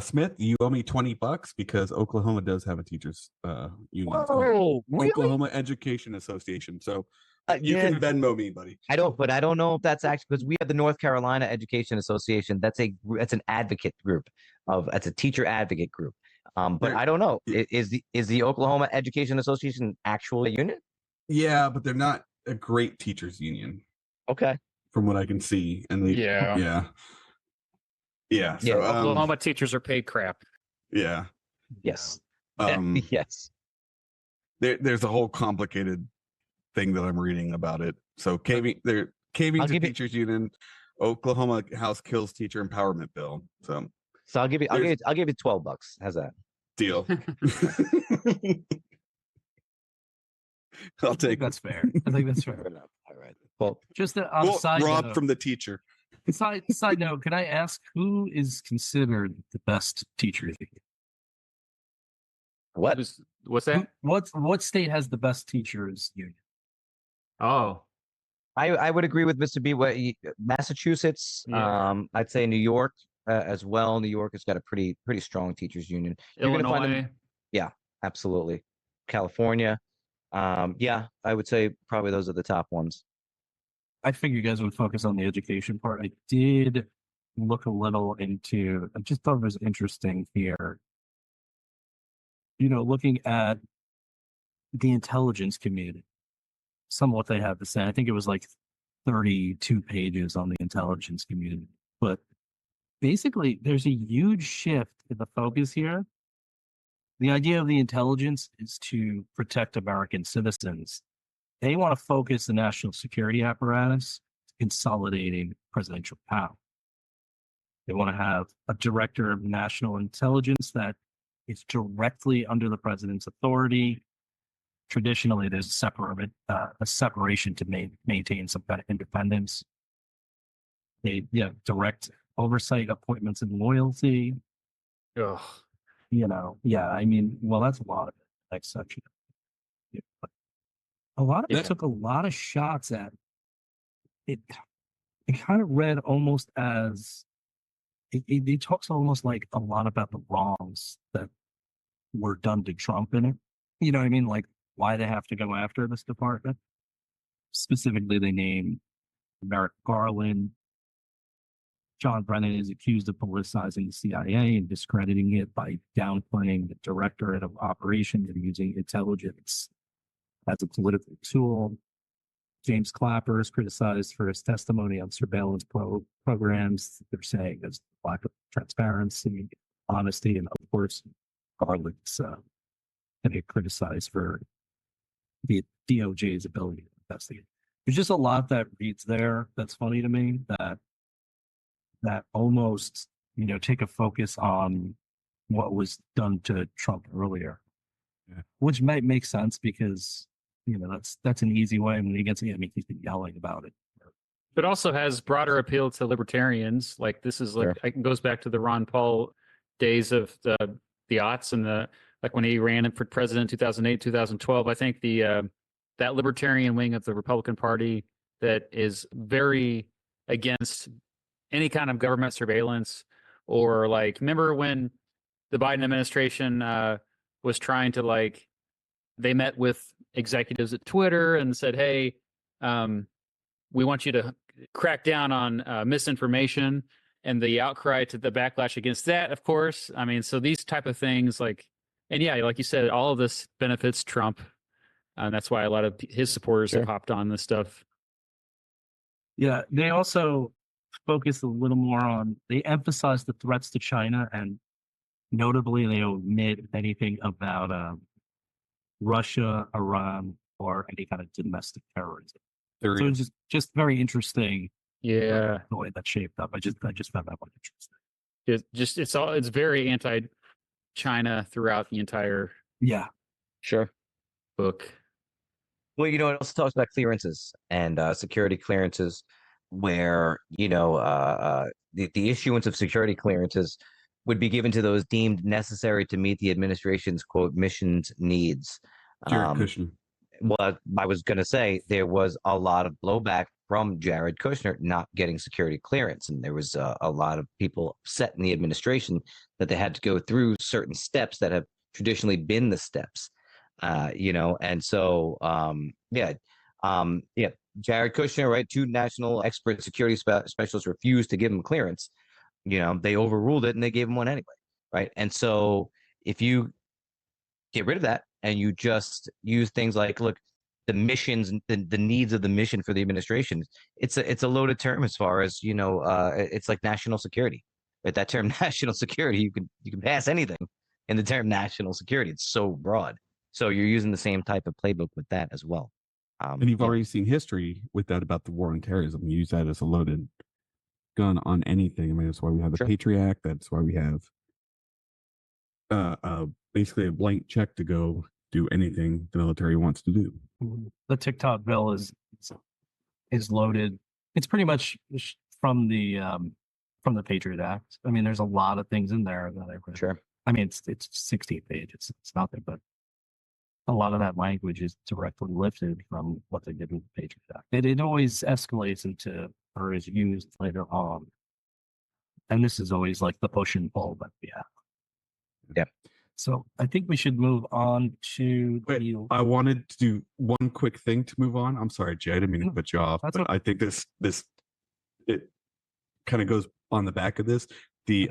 Smith, you owe me $20 because Oklahoma does have a teachers union. Oh, really? Oklahoma Education Association. So you can Venmo me, buddy. I don't know if that's actually, because we have the North Carolina Education Association. That's an advocate group that's a teacher advocate group. But I don't know. Is the Oklahoma Education Association actually a unit? Yeah, but they're not a great teachers union. Okay. From what I can see, and yeah. So, Oklahoma teachers are paid crap. Yeah. Yes. Yes. There's a whole complicated thing that I'm reading about it. So caving to teachers union, Oklahoma House kills teacher empowerment bill. So I'll give you $12. How's that? Deal. I'll take that's fair. I think that's fair. All right. Well, just on a side robbed note, from the teacher. Side note, can I ask who is considered the best teacher? What? What's that? What state has the best teachers union? Oh, I would agree with Mr. B. Massachusetts, yeah. I'd say New York as well. New York has got a pretty strong teachers union. You're going to find them. Illinois. Yeah, absolutely. California. Yeah, I would say probably those are the top ones. I figured you guys would focus on the education part. I did look a little into, I just thought it was interesting here. Looking at the intelligence community, some of what they have to say. I think it was like 32 pages on the intelligence community. But basically, there's a huge shift in the focus here. The idea of the intelligence is to protect American citizens. They want to focus the national security apparatus consolidating presidential power. They want to have a director of national intelligence that is directly under the president's authority. Traditionally, there's a separation to maintain some kind of independence. They direct oversight, appointments, and loyalty. Ugh. I mean, well, that's a lot of it. Next section. Yeah, but a lot of it took a lot of shots at it. It kind of read almost as it talks almost like a lot about the wrongs that were done to Trump in it. You know what I mean? Like why they have to go after this department. Specifically, they name Merrick Garland. John Brennan is accused of politicizing the CIA and discrediting it by downplaying the directorate of operations and using intelligence as a political tool. James Clapper is criticized for his testimony on surveillance programs. They're saying there's lack of transparency, honesty, and of course, Garland's and get criticized for the DOJ's ability to investigate. There's just a lot that reads there that's funny to me that almost take a focus on what was done to Trump earlier, which might make sense because that's an easy way. When he gets he's been yelling about it. But also has broader appeal to libertarians. Like this is like it goes back to the Ron Paul days of the aughts and like when he ran for president in 2008, 2012. I think that libertarian wing of the Republican Party that is very against any kind of government surveillance, or like remember when the Biden administration was trying to they met with executives at Twitter and said, hey, we want you to crack down on misinformation, and the outcry to the backlash against that, of course. I mean, so these type of things like you said, all of this benefits Trump. And that's why a lot of his supporters have hopped on this stuff. Yeah, they also focus a little more on, they emphasize the threats to China, and notably they omit anything about Russia, Iran, or any kind of domestic terrorism. So it's just very interesting. Yeah, the way that's shaped up. I just found that one interesting. It's very anti-China throughout the entire book. Well, it also talks about clearances and security clearances, where the issuance of security clearances would be given to those deemed necessary to meet the administration's quote missions needs. Jared Kushner. Well, I was going to say there was a lot of blowback from Jared Kushner not getting security clearance, and there was a lot of people upset in the administration that they had to go through certain steps that have traditionally been the steps. And so Jared Kushner, right? Two national expert security specialists refused to give him clearance. They overruled it and they gave him one anyway, right? And so if you get rid of that and you just use things like, look, the missions, the needs of the mission for the administration, it's a loaded term as far as it's like national security, right? That term national security, you can pass anything in the term national security. It's so broad. So you're using the same type of playbook with that as well. And you've already seen history with that about the war on terrorism. You use that as a loaded gun on anything. I mean, that's why we have the Patriot Act. That's why we have basically a blank check to go do anything the military wants to do. The TikTok bill is loaded. It's pretty much from the Patriot Act. I mean, there's a lot of things in there that I read. I mean, it's 16 pages. It's nothing, but a lot of that language is directly lifted from what they did with the Patriot Act. It always escalates into or is used later on. And this is always like the push and pull that we have. Yeah. So I think we should move on to Wait, the. I wanted to do one quick thing to move on. I'm sorry, Jay, I didn't mean to cut you off, That's but okay. I think it kind of goes on the back of this. The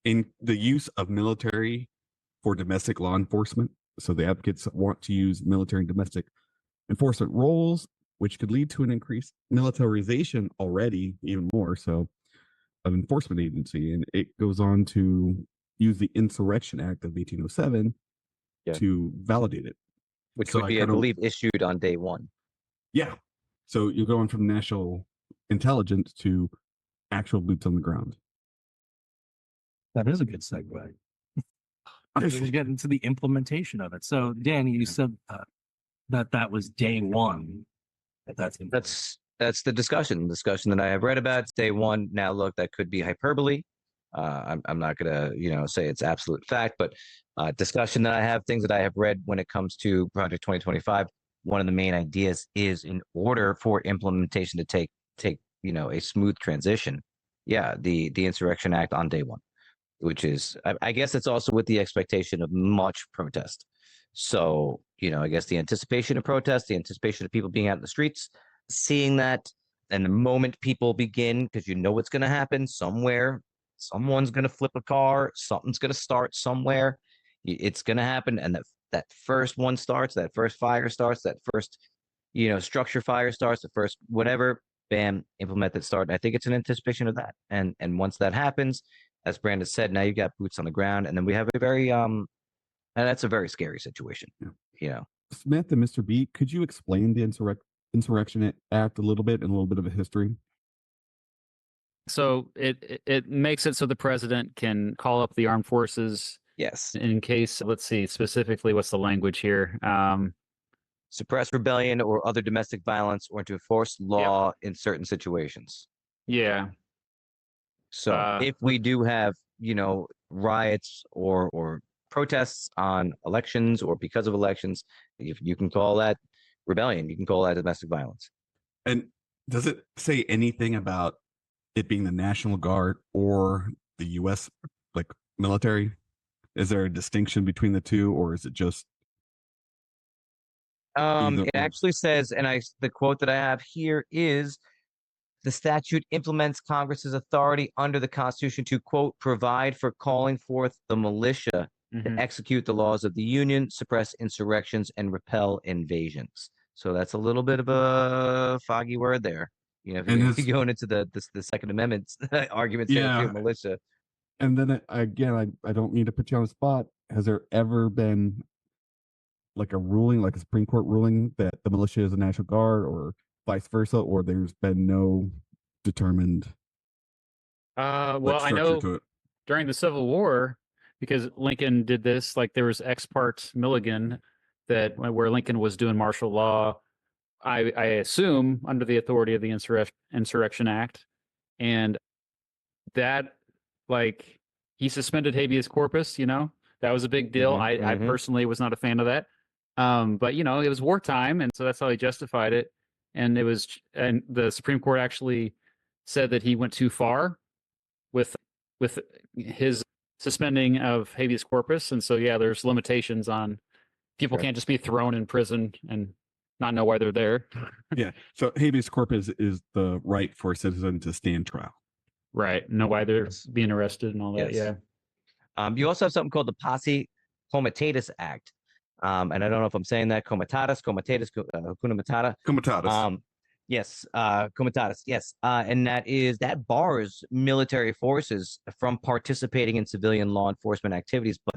in the use of military for domestic law enforcement. So the advocates want to use military and domestic enforcement roles, which could lead to an increased militarization already, even more so, of enforcement agency. And it goes on to use the Insurrection Act of 1807 to validate it. Which So would be, I believe, issued on day one. Yeah. So you're going from national intelligence to actual boots on the ground. That is a good segue. We'll get into the implementation of it. So, Danny, you said that was day one. That's the discussion that I have read about. It's day one. Now, look, that could be hyperbole. I'm not gonna say it's absolute fact, but discussion that I have, things that I have read when it comes to Project 2025. One of the main ideas is, in order for implementation to take a smooth transition, the Insurrection Act on day one, which is, I guess it's also with the expectation of much protest. So, I guess the anticipation of protest, the anticipation of people being out in the streets, seeing that, and the moment people begin, because what's going to happen somewhere, someone's going to flip a car, something's going to start somewhere, it's going to happen, and that first one starts, that first fire starts, that first, structure fire starts, the first whatever, bam, implement that start. And I think it's an anticipation of that. And once that happens, as Brandon said, now you've got boots on the ground, and then we have a very and that's a very scary situation. Smith and Mr. B, could you explain the Insurrection Act a little bit and a little bit of a history? So it makes it so the president can call up the armed forces. Yes. In case, let's see, specifically, what's the language here? Suppress rebellion or other domestic violence, or to enforce law in certain situations. Yeah. So if we do have, riots or protests on elections or because of elections, you can call that rebellion. You can call that domestic violence. And does it say anything about it being the National Guard or the U.S. military? Is there a distinction between the two, or is it just? It actually says, and the quote that I have here is, the statute implements Congress's authority under the Constitution to, quote, provide for calling forth the militia to execute the laws of the Union, suppress insurrections, and repel invasions. So that's a little bit of a foggy word there. If you're going into the Second Amendment argument, militia. And then again, I don't mean to put you on the spot. Has there ever been a ruling, like a Supreme Court ruling, that the militia is a National Guard, or vice versa, or there's been no determined? Well, I know during the Civil War, because Lincoln did this, there was ex parte Milligan where Lincoln was doing martial law, I assume under the authority of the Insurrection Act, and that he suspended habeas corpus. That was a big deal. I personally was not a fan of that, but it was wartime, and so that's how he justified it. And the Supreme Court actually said that he went too far with his suspending of habeas corpus, and so there's limitations on people can't just be thrown in prison and not know why they're there. Yeah. So habeas corpus is the right for a citizen to stand trial. Right. Know why they're being arrested and all that. Yes. Yeah. You also have something called the Posse Comitatus Act. And I don't know if I'm saying that, comitatus, Hakuna Matata. Comitatus. Yes, comitatus. Yes. And that bars military forces from participating in civilian law enforcement activities. But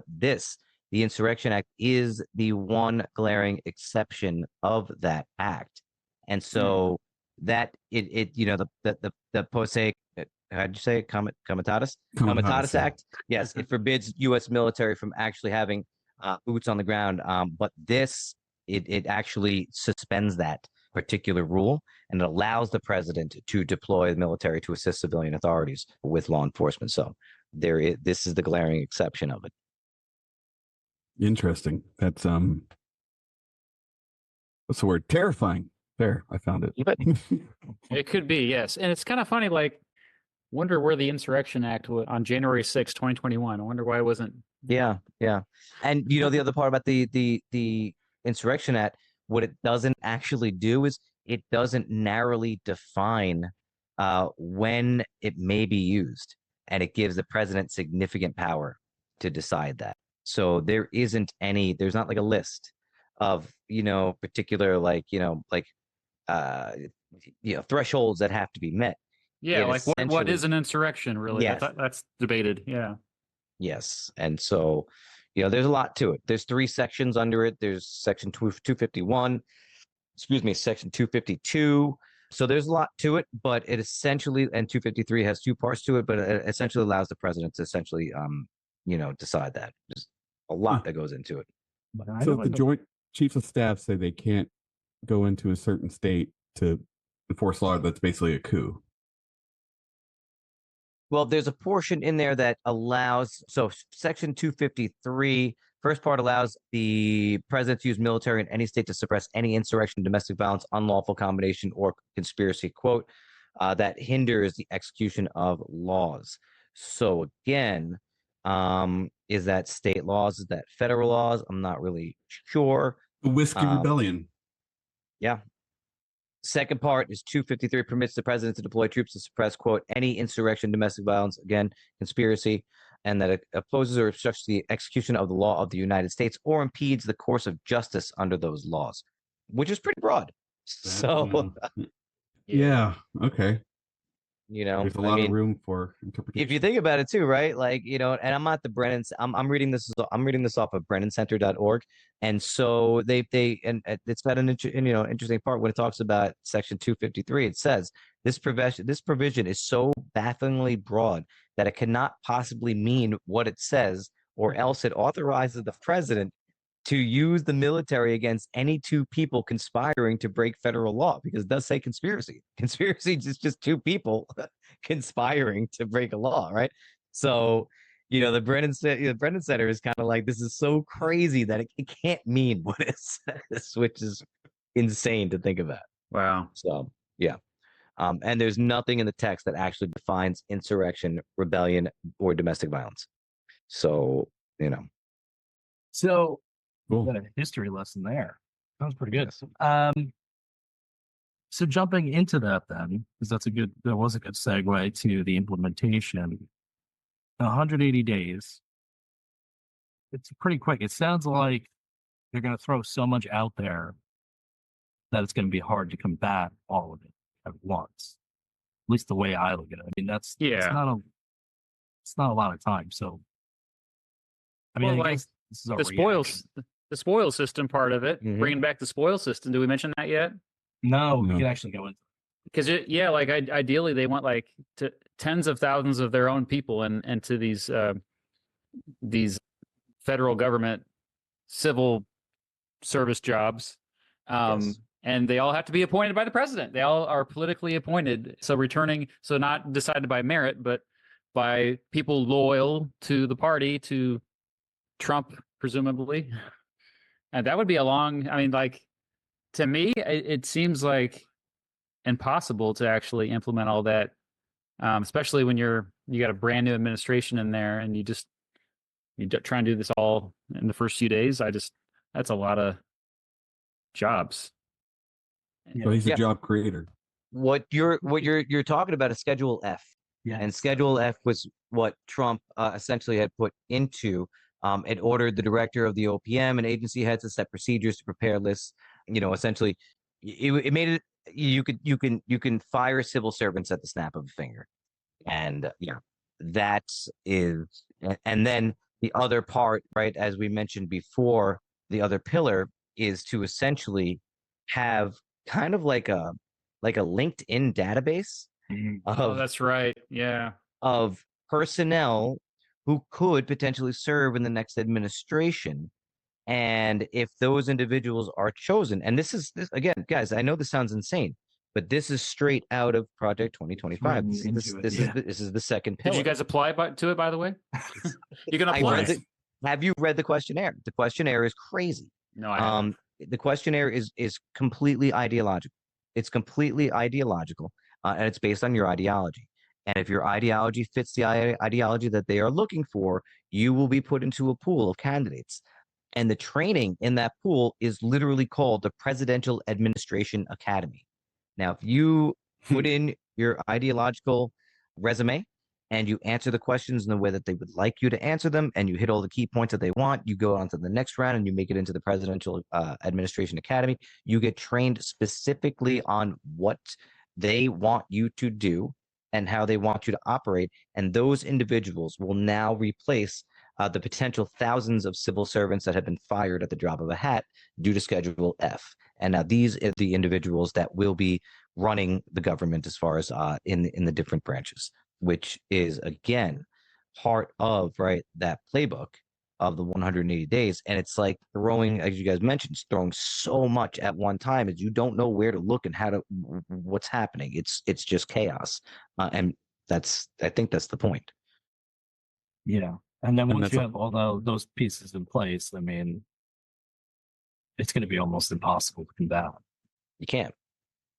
the Insurrection Act, is the one glaring exception of that act. And so that the Posse, how'd you say it? Comitatus Act. Yes, it forbids U.S. military from actually having boots on the ground. But it actually suspends that particular rule, and it allows the president to deploy the military to assist civilian authorities with law enforcement. So this is the glaring exception of it. Interesting. That's what's the word? Terrifying. There, I found it. It could be, yes. And it's kind of funny, like, wonder where the Insurrection Act on January 6, 2021. I wonder why it wasn't. Yeah, yeah. And the other part about the Insurrection Act, what it doesn't actually do is it doesn't narrowly define when it may be used, and it gives the president significant power to decide that. So there's not like a list of particular thresholds that have to be met. Yeah, It like what is essentially- an insurrection, really? Yes. That's debated. Yeah. Yes. And so, there's a lot to it. There's 3 sections under it. There's section 251, section 252. So there's a lot to it, but it essentially, and 253 has 2 parts to it, but it essentially allows the president to essentially, decide that. There's a lot that goes into it. But I So know if the Joint Chiefs of Staff say they can't go into a certain state to enforce law, that's basically a coup. Well, there's a portion in there that allows, so section 253, first part allows the president to use military in any state to suppress any insurrection, domestic violence, unlawful combination, or conspiracy, quote, that hinders the execution of laws. So again, is that state laws? Is that federal laws? I'm not really sure. The Whiskey Rebellion. Yeah. Second part is 253 permits the president to deploy troops to suppress, quote, any insurrection, domestic violence, again, conspiracy, and that it opposes or obstructs the execution of the law of the United States or impedes the course of justice under those laws, which is pretty broad. So, Yeah. Okay. there's There's a lot of room for interpretation. If you think about it too, right? Like, and I'm not the Brennan, I'm reading this off of BrennanCenter.org. And so it's got an interesting part when it talks about section 253. It says this provision is so bafflingly broad that it cannot possibly mean what it says, or else it authorizes the president to use the military against any 2 people conspiring to break federal law, because it does say conspiracy. Conspiracy is just 2 people conspiring to break a law, right? So, the Brennan Center is kind of like, this is so crazy that it can't mean what it says, which is insane to think about. Wow. So, yeah. And there's nothing in the text that actually defines insurrection, rebellion, or domestic violence. So, So Cool. got a history lesson there. That was pretty good. Yes. So jumping into that then, because that was a good segue to the implementation. 180 days. It's pretty quick. It sounds like they're going to throw so much out there that it's going to be hard to combat all of it at once. At least the way I look at it. I mean, it's not a lot of time. So, I mean, I guess this is the spoils system part of it, bringing back the spoils system. Do we mention that yet? No, we No. can actually go into Because ideally they want like to tens of thousands of their own people and to these federal government civil service jobs, Yes. and they all have to be appointed by the president. They all are politically appointed, so not decided by merit, but by people loyal to the party, to Trump presumably. And that would be to me, it seems like impossible to actually implement all that, especially when you got a brand new administration in there and you try and do this all in the first few days. That's a lot of jobs. So he's a Yeah. job creator. What you're talking about is Schedule F. Yeah. And Schedule F was what Trump essentially had put into. It ordered the director of the OPM and agency heads to set procedures to prepare lists. Essentially, it made it you can fire civil servants at the snap of a finger, and that is. And then the other part, right, as we mentioned before, the other pillar is to essentially have kind of like a LinkedIn database Oh, that's right. Yeah. of personnel who could potentially serve in the next administration. And if those individuals are chosen, and this again, guys, I know this sounds insane, but this is straight out of Project 2025. This is the second pillar. Did you guys apply to it, by the way? You can I apply. read Have you read the questionnaire? The questionnaire is crazy. No, I haven't. The questionnaire is completely ideological. It's completely ideological, and it's based on your ideology. And if your ideology fits the ideology that they are looking for, you will be put into a pool of candidates. And the training in that pool is literally called the Presidential Administration Academy. Now, if you put in your ideological resume and you answer the questions in the way that they would like you to answer them, and you hit all the key points that they want, you go on to the next round and you make it into the Presidential Administration Academy. You get trained specifically on what they want you to do and how they want you to operate. And those individuals will now replace the potential thousands of civil servants that have been fired at the drop of a hat due to Schedule F. And now these are the individuals that will be running the government as far as in the different branches, which is, again, part of, right, that playbook of the 180 days. And it's like throwing, as you guys mentioned, throwing so much at one time as you don't know where to look and what's happening. It's just chaos. And I think that's the point. Yeah. And then once that's you have all those pieces in place, I mean, it's going to be almost impossible to combat. You can't.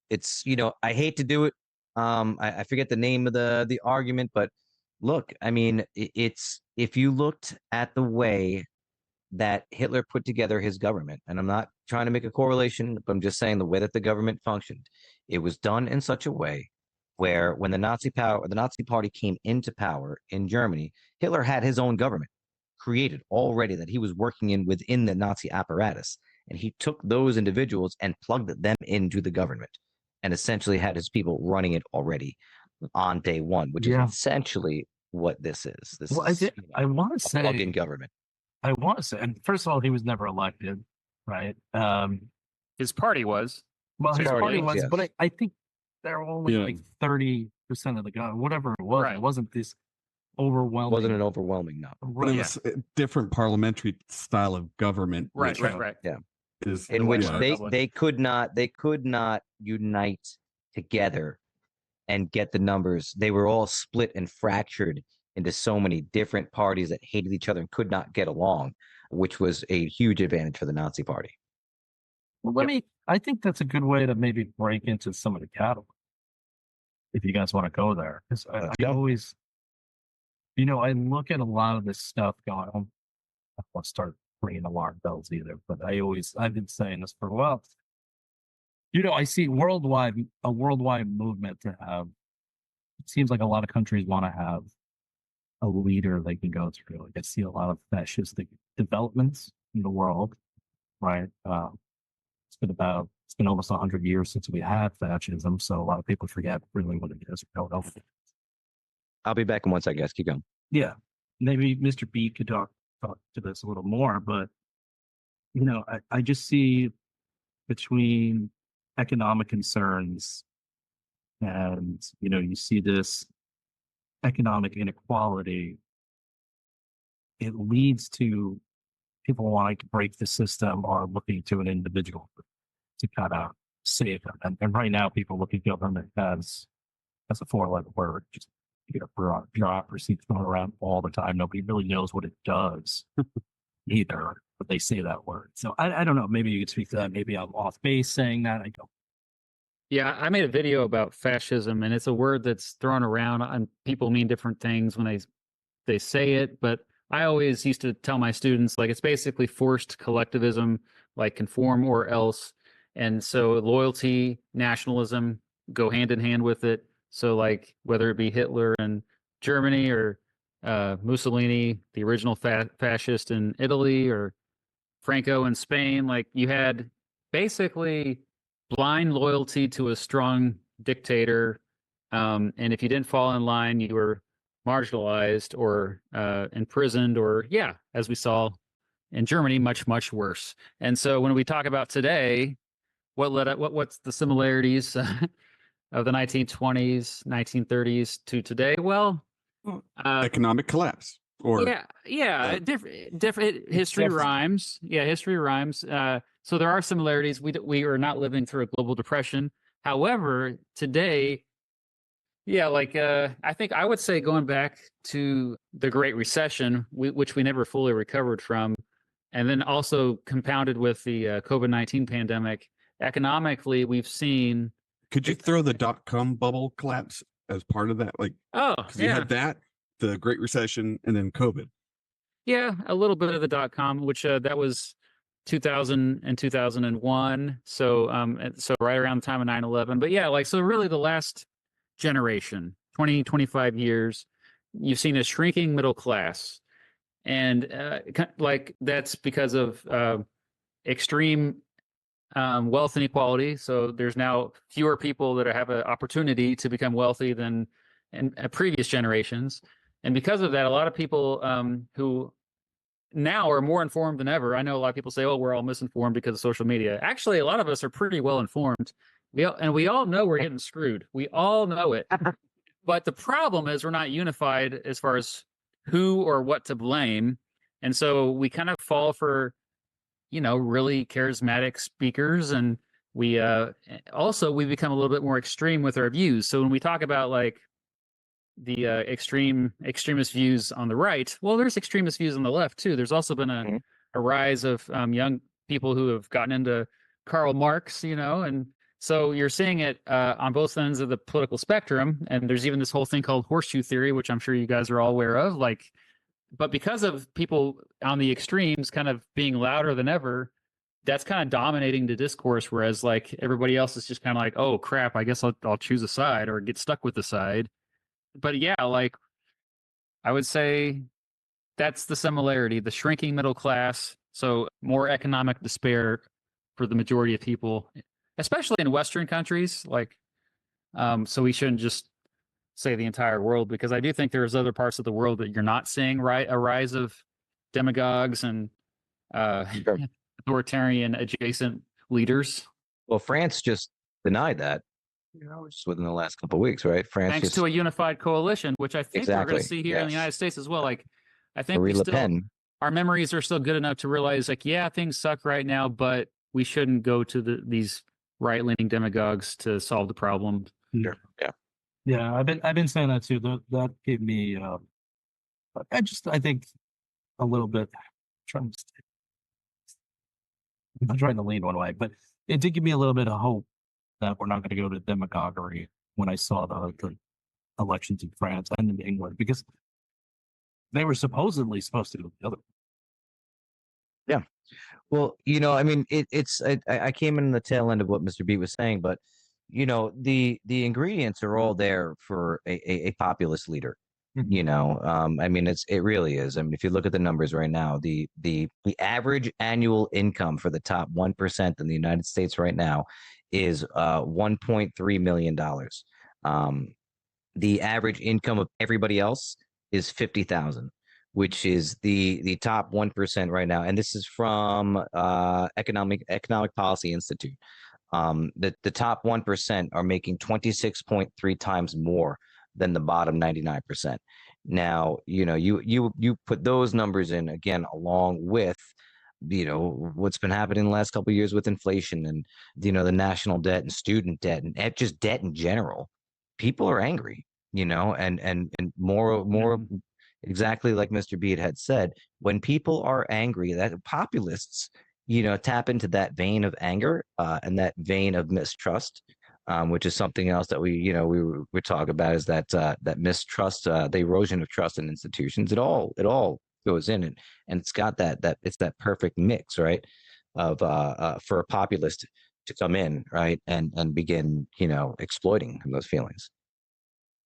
It's, I hate to do it. I forget the name of the argument, but look, I mean, it's, if you looked at the way that Hitler put together his government, and I'm not trying to make a correlation, but I'm just saying the way that the government functioned, it was done in such a way where when the Nazi Party came into power in Germany, Hitler had his own government created already that he was working within the Nazi apparatus. And he took those individuals and plugged them into the government and essentially had his people running it already on day one, which is essentially what this is. This is I want to say plug-in government. I want to say, and first of all, he was never elected, right? His party was. Well, his party was, yes. but I think there were only like 30% of the government, whatever it was. Right. It wasn't this overwhelming. Wasn't an overwhelming no. But it was a different parliamentary style of government. Right, which right. is In which yeah. they could not unite together and get the numbers. They were all split and fractured into so many different parties that hated each other and could not get along, which was a huge advantage for the Nazi Party. Well, I think that's a good way to maybe break into some of the categories, if you guys want to go there. Because I always, I look at a lot of this stuff going, I don't want to start ringing alarm bells either, but I've been saying this for a while. I see a worldwide movement to have, it seems like a lot of countries want to have a leader they can go through. Like I see a lot of fascistic developments in the world, right? It's been almost 100 years since we had fascism, so a lot of people forget really what it is. I'll be back in 1 second, guys. Keep going. Yeah, maybe Mr. B could talk to this a little more, but I just see between economic concerns and you see this economic inequality, it leads to people wanting to break the system or looking to an individual to kind of save them. And right now, people look at government as a four-letter word, just bureaucracy thrown around all the time. Nobody really knows what it does either, but they say that word. So I don't know. Maybe you could speak to that. Maybe I'm off base saying that. I don't. Yeah, I made a video about fascism, and it's a word that's thrown around, and people mean different things when they say it. But I always used to tell my students, like, it's basically forced collectivism, like conform or else. And so loyalty, nationalism go hand in hand with it. So like whether it be Hitler in Germany or Mussolini, the original fascist in Italy, or Franco in Spain, like you had basically blind loyalty to a strong dictator. And if you didn't fall in line, you were marginalized or imprisoned, or as we saw in Germany, much, much worse. And so when we talk about today, what's the similarities of the 1920s, 1930s to today? Well, economic collapse. Or different history rhymes. Yeah, history rhymes. So there are similarities. We are not living through a global depression. However, today Yeah, like I think I would say going back to the Great Recession, which we never fully recovered from, and then also compounded with the COVID-19 pandemic. Economically, we've seen. Could you throw the .com bubble collapse as part of that? Like, Oh, because you yeah, had that, the Great Recession, and then COVID. yeah, a little bit of the .com, which that was 2000 and 2001. So so right around the time of 9/11. But yeah, like so really the last generation, 20, 25 years, you've seen a shrinking middle class. And like that's because of extreme wealth inequality. So there's now fewer people that have an opportunity to become wealthy than in previous generations. And because of that, a lot of people who now are more informed than ever. I know a lot of people say, "Oh, we're all misinformed because of social media." Actually, a lot of us are pretty well informed. We all know we're getting screwed. We all know it. But the problem is we're not unified as far as who or what to blame. And so we kind of fall for, really charismatic speakers. And we also we become a little bit more extreme with our views. So when we talk about like the extremist views on the right, well, there's extremist views on the left too. There's also been a rise of young people who have gotten into Karl Marx, and so you're seeing it on both ends of the political spectrum. And there's even this whole thing called horseshoe theory, which I'm sure you guys are all aware of. Like, but because of people on the extremes kind of being louder than ever, that's kind of dominating the discourse. Whereas like everybody else is just kind of like, oh crap, I guess I'll choose a side or get stuck with the side. But yeah, like I would say that's the similarity, the shrinking middle class. So more economic despair for the majority of people, especially in Western countries. Like, so we shouldn't just say the entire world, because I do think there's other parts of the world that you're not seeing a rise of demagogues and Sure. authoritarian adjacent leaders. Well, France just denied that, just within the last couple of weeks, right? France Thanks just to a unified coalition, which I think we're going exactly to see here in the yes. United States as well. Like, I think Marie we Le still, Pen. our memories are still good enough to realize, like, yeah, things suck right now, but we shouldn't go to these right-leaning demagogues to solve the problem. Sure. Yeah. Yeah, I've been saying that too. That gave me I think a little bit trying to I'm trying to lean one way, but it did give me a little bit of hope that we're not going to go to demagoguery when I saw the elections in France and in England, because they were supposed to go the other way. Yeah. Well, I mean, I came in the tail end of what Mr. B was saying, but the ingredients are all there for a populist leader. I mean, it really is. I mean, if you look at the numbers right now, the average annual income for the top 1% in the United States right now is $1.3 million. The average income of everybody else is 50,000, which is the top 1% right now. And this is from Economic Policy Institute. The top 1% are making 26.3 times more than the bottom 99%. Now, you put those numbers in again, along with, what's been happening in the last couple of years with inflation and, the national debt and student debt and just debt in general. People are angry, and more exactly like Mr. Beat had said, when people are angry, that populists, tap into that vein of anger and that vein of mistrust, which is something else that we talk about, is that mistrust, the erosion of trust in institutions. It all goes in, and it's got that it's that perfect mix, right, of for a populist to come in, right, and begin, exploiting those feelings.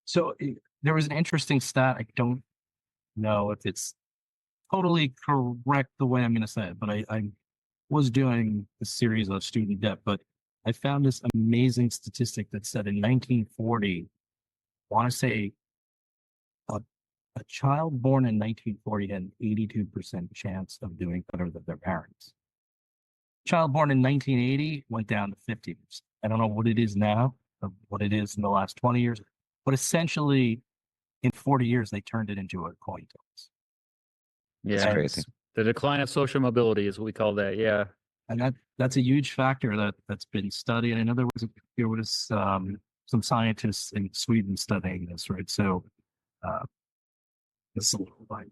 So there was an interesting stat. I don't know if it's totally correct the way I'm going to say it, but I was doing a series of student debt, but I found this amazing statistic that said in 1940, I want to say a child born in 1940 had an 82% chance of doing better than their parents. Child born in 1980 went down to 50%. I don't know what it is now, or what it is in the last 20 years, but essentially in 40 years, they turned it into a coin toss. Yeah, It's crazy. The decline of social mobility is what we call that. Yeah. And that's a huge factor that's been studied. I know there was some scientists in Sweden studying this, right? So it's a little like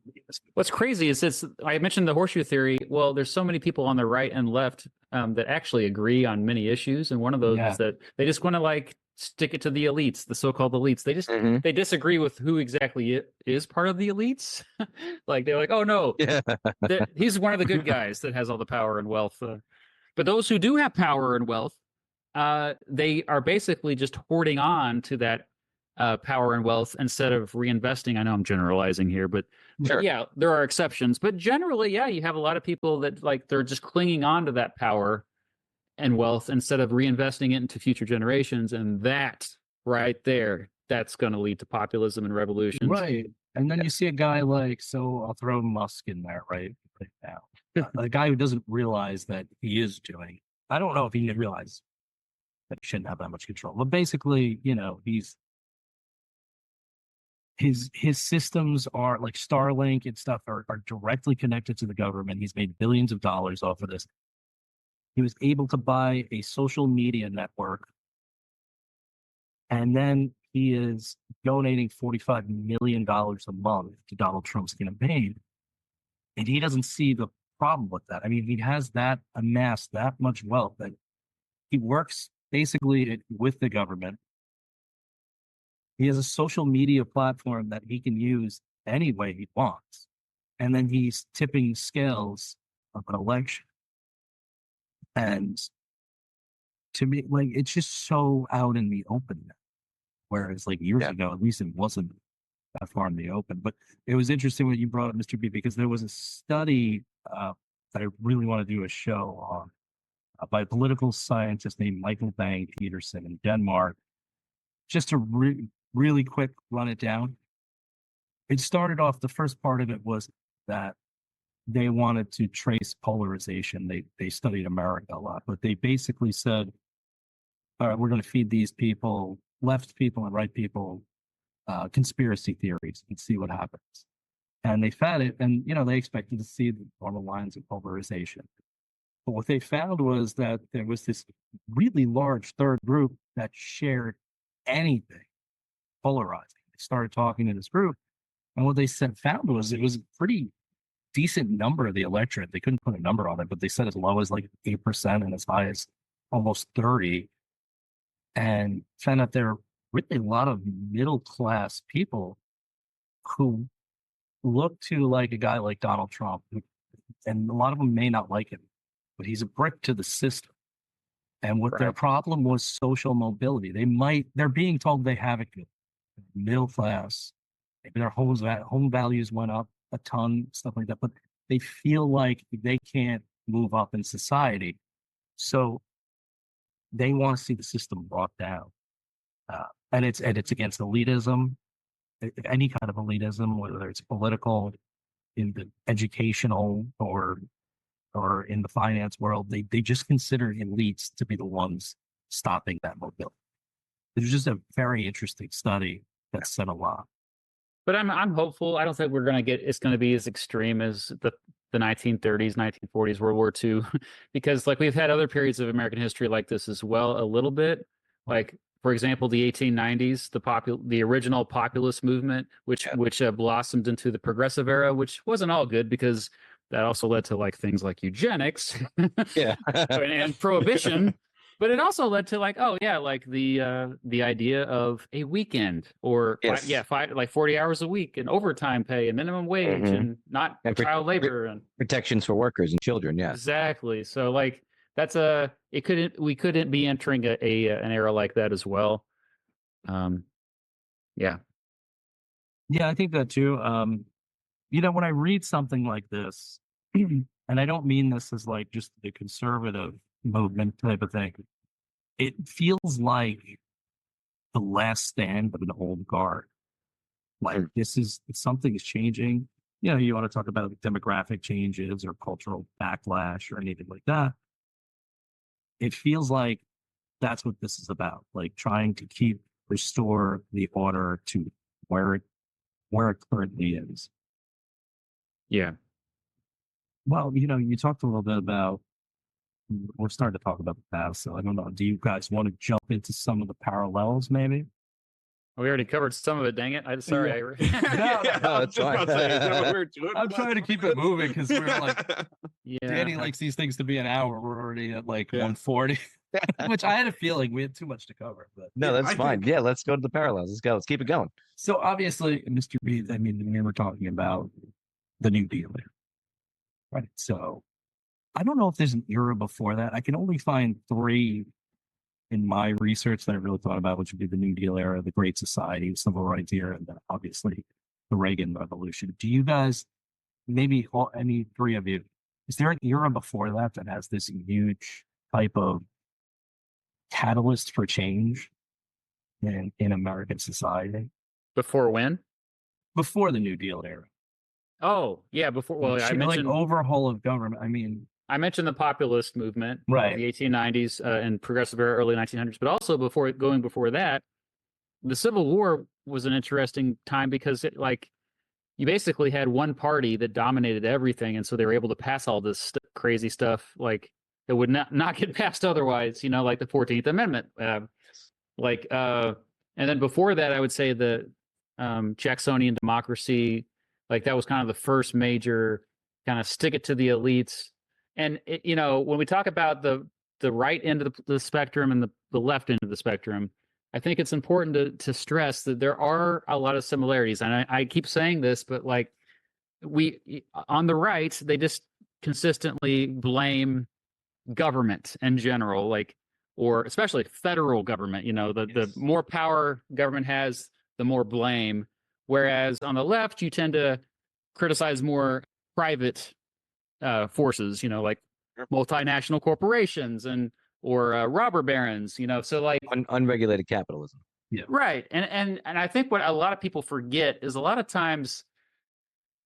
What's crazy is I mentioned the horseshoe theory. Well, there's so many people on the right and left that actually agree on many issues, and one of those is that they just want to like stick it to the elites, the so-called elites. They just they disagree with who exactly is part of the elites. Like they're like, oh no, he's one of the good guys that has all the power and wealth. But those who do have power and wealth, they are basically just hoarding on to that power and wealth instead of reinvesting. I know I'm generalizing here, but yeah, there are exceptions. But generally, yeah, you have a lot of people that like they're just clinging on to that power and wealth instead of reinvesting it into future generations. And that right there, that's going to lead to populism and revolutions. Right. And then you see a guy like, so I'll throw Musk in there right now. A guy who doesn't realize that he is doing, I don't know if he didn't realize that he shouldn't have that much control. But basically, you know, his systems are like Starlink and stuff are directly connected to the government. He's made billions of dollars off of this. He was able to buy a social media network. And then he is donating $45 million a month to Donald Trump's campaign. And he doesn't see the problem with that. I mean, he has that amassed that much wealth that he works basically with the government. He has a social media platform that he can use any way he wants. And then he's tipping scales of an election. And to me, like, it's just so out in the open now. Whereas like years ago, at least it wasn't that far in the open. But it was interesting when you brought up Mr. B, because there was a study that I really want to do a show on by a political scientist named Michael Bang Peterson in Denmark. Just to really quick run it down. It started off, the first part of it was that they wanted to trace polarization. They studied America a lot, but they basically said, all right, we're going to feed these people, left people and right people, conspiracy theories and see what happens. And they fed it, and you know, they expected to see the normal lines of polarization. But what they found was that there was this really large third group that shared anything polarizing. They started talking to this group, and what they found was it was a pretty decent number of the electorate. They couldn't put a number on it, but they said as low as like 8% and as high as almost 30%. And found out there are really a lot of middle class people who look to like a guy like Donald Trump, and a lot of them may not like him, but he's a brick to the system. And what their problem was social mobility. They're being told they have it good. Middle class, maybe their home values went up a ton, stuff like that, but they feel like they can't move up in society. So they want to see the system brought down. And it's against elitism, any kind of elitism, whether it's political, in the educational, or in the finance world. They just consider elites to be the ones stopping that mobility. It's just a very interesting study that said a lot. But I'm hopeful. I don't think it's going to be as extreme as the 1930s, 1940s, World War II, because like we've had other periods of American history like this as well, a little bit. Like, for example, the 1890s, the original populist movement, which blossomed into the progressive era, which wasn't all good because that also led to like things like eugenics, and prohibition. But it also led to like, oh yeah, like the idea of a weekend or like 40 hours a week and overtime pay and minimum wage and not child labor and protections for workers and children. Yeah, exactly. So like we couldn't be entering an era like that as well. Yeah, I think that too. You know, when I read something like this, and I don't mean this as like just the conservative movement type of thing, it feels like the last stand of an old guard. Like something is changing. You know, you want to talk about demographic changes or cultural backlash or anything like that. It feels like that's what this is about, like trying to restore the order to where it currently is. Yeah. Well, you know, you talked a little bit about we're starting to talk about the past, so I don't know. Do you guys want to jump into some of the parallels, maybe? We already covered some of it. Dang it! I'm sorry. Yeah, No, I was that's just about to say, is that what fine. we're doing? I'm trying to keep it moving because we're like, Yeah. Danny likes these things to be an hour. We're already at like Yeah. 140, which I had a feeling we had too much to cover. But No, that's I fine. think- Yeah, let's go to the parallels. Let's go. Let's keep it going. so obviously, Mr. B, I mean, we were talking about the New Deal here, right? So I don't know if there's an era before that. I can only find three in my research that I really thought about, which would be the New Deal era, the Great Society, civil rights era, and then obviously the Reagan Revolution. Do you guys, maybe any three of you, is there an era before that that has this huge type of catalyst for change in American society Before when? before the New Deal era? Oh, yeah. Before. Well, I mentioned overhaul of government. I mean, I mentioned the populist movement, Right. The 1890s and progressive era, early 1900s, but also before that, the Civil War was an interesting time because you basically had one party that dominated everything, and so they were able to pass all this crazy stuff like that would not get passed otherwise. Like the 14th Amendment, and then before that, I would say the Jacksonian democracy, like that was kind of the first major kind of stick it to the elites. And when we talk about the right end of the spectrum and the left end of the spectrum, I think it's important to stress that there are a lot of similarities. And I keep saying this, but like we on the right, they just consistently blame government in general, or especially federal government. The more power government has, the more blame. Whereas on the left, you tend to criticize more private forces, like multinational corporations or robber barons, so like Unregulated capitalism. Yeah. Right. And I think what a lot of people forget is a lot of times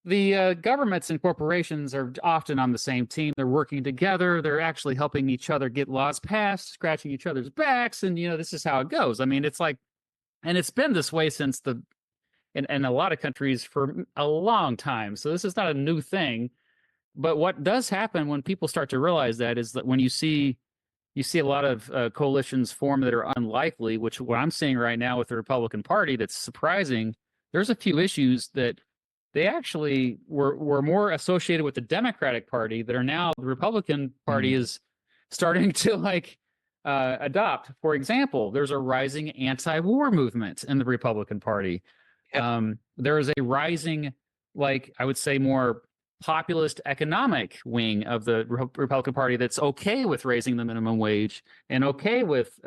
the governments and corporations are often on the same team. They're working together. They're actually helping each other get laws passed, scratching each other's backs. And, this is how it goes. I mean, it's like, and it's been this way since in a lot of countries for a long time. So this is not a new thing. But what does happen when people start to realize that is that when you see a lot of coalitions form that are unlikely, which what I'm seeing right now with the Republican Party that's surprising. There's a few issues that they actually were more associated with the Democratic Party that are now the Republican Party is starting to adopt. For example, there's a rising anti-war movement in the Republican Party. Yep. There is a rising, I would say, more populist economic wing of the Republican Party that's okay with raising the minimum wage and okay with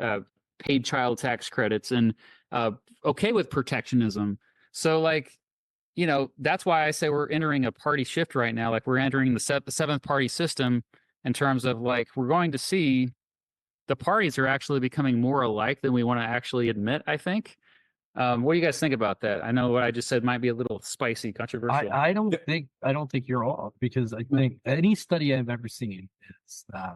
paid child tax credits and okay with protectionism. So that's why I say we're entering a party shift right now. We're entering the seventh party system in terms of we're going to see the parties are actually becoming more alike than we want to actually admit, I think. What do you guys think about that? I know what I just said might be a little spicy, controversial. I don't think you're off, because I think any study I've ever seen is that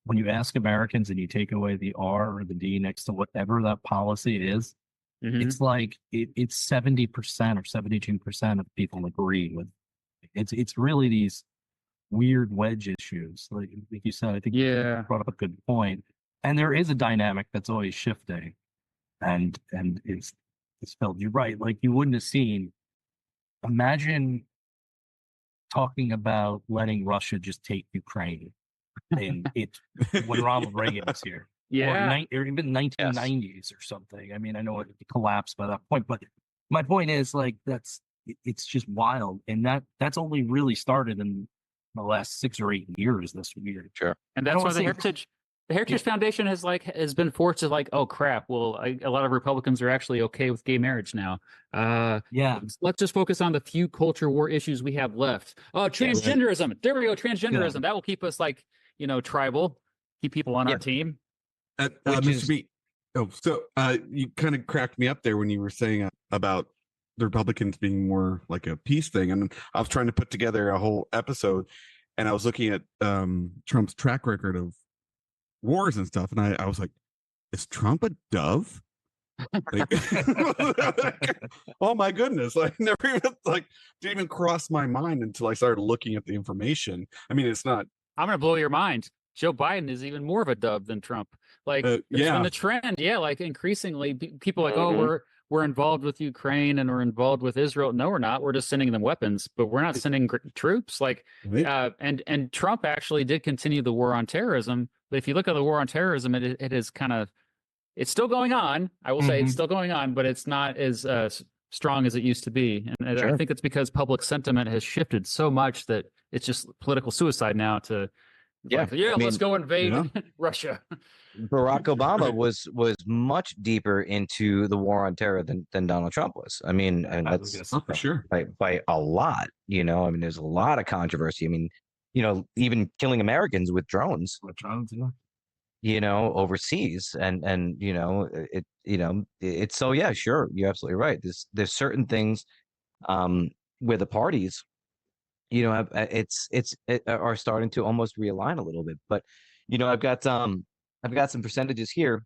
when you ask Americans and you take away the R or the D next to whatever that policy is, it's like it's 70% or 72% of people agree with. It's really these weird wedge issues, like you said. I think you brought up a good point, and there is a dynamic that's always shifting. And it's felt, you're right. You wouldn't have seen, imagine talking about letting Russia just take Ukraine when Ronald Reagan was here. Or even 1990s or something. I mean, I know it collapsed by that point, but my point is it's just wild. And that's only really started in the last 6 or 8 years this year. Sure. And that's why the Heritage Foundation has been forced to oh crap. Well, a lot of Republicans are actually okay with gay marriage now. Let's just focus on the few culture war issues we have left. Oh, transgenderism. There we go. Transgenderism. Yeah. That will keep us tribal. Keep people on our team. Mr. B. So you kind of cracked me up there when you were saying about the Republicans being more like a peace thing, and I was trying to put together a whole episode, and I was looking at Trump's track record of wars and stuff, and I was like, is Trump a dove? Oh my goodness, never even didn't even cross my mind until I started looking at the information. I mean, it's not, I'm gonna blow your mind. Joe Biden is even more of a dub than Trump. Like there's yeah. been the trend, like increasingly people like, oh, Mhm. we're involved with Ukraine and we're involved with Israel. No, we're not. We're just sending them weapons, but we're not sending troops. Like, and Trump actually did continue the war on terrorism. But if you look at the war on terrorism, it is kind of, it's still going on. I will say it's still going on, but it's not as strong as it used to be. And I Sure. think it's because public sentiment has shifted so much that it's just political suicide now to. Yeah, Like, yeah, I mean, let's go invade yeah. Russia. Barack Obama was much deeper into the war on terror than Donald Trump was. I mean, and I was that's gonna say for sure. by a lot. You know, I mean, there's a lot of controversy. I mean, you know, even killing Americans with drones. what drones, you know? You know, overseas, and you know, it's so yeah, sure, you're absolutely right. There's certain things where the parties, you know, are starting to almost realign a little bit. But you know, I've got some percentages here.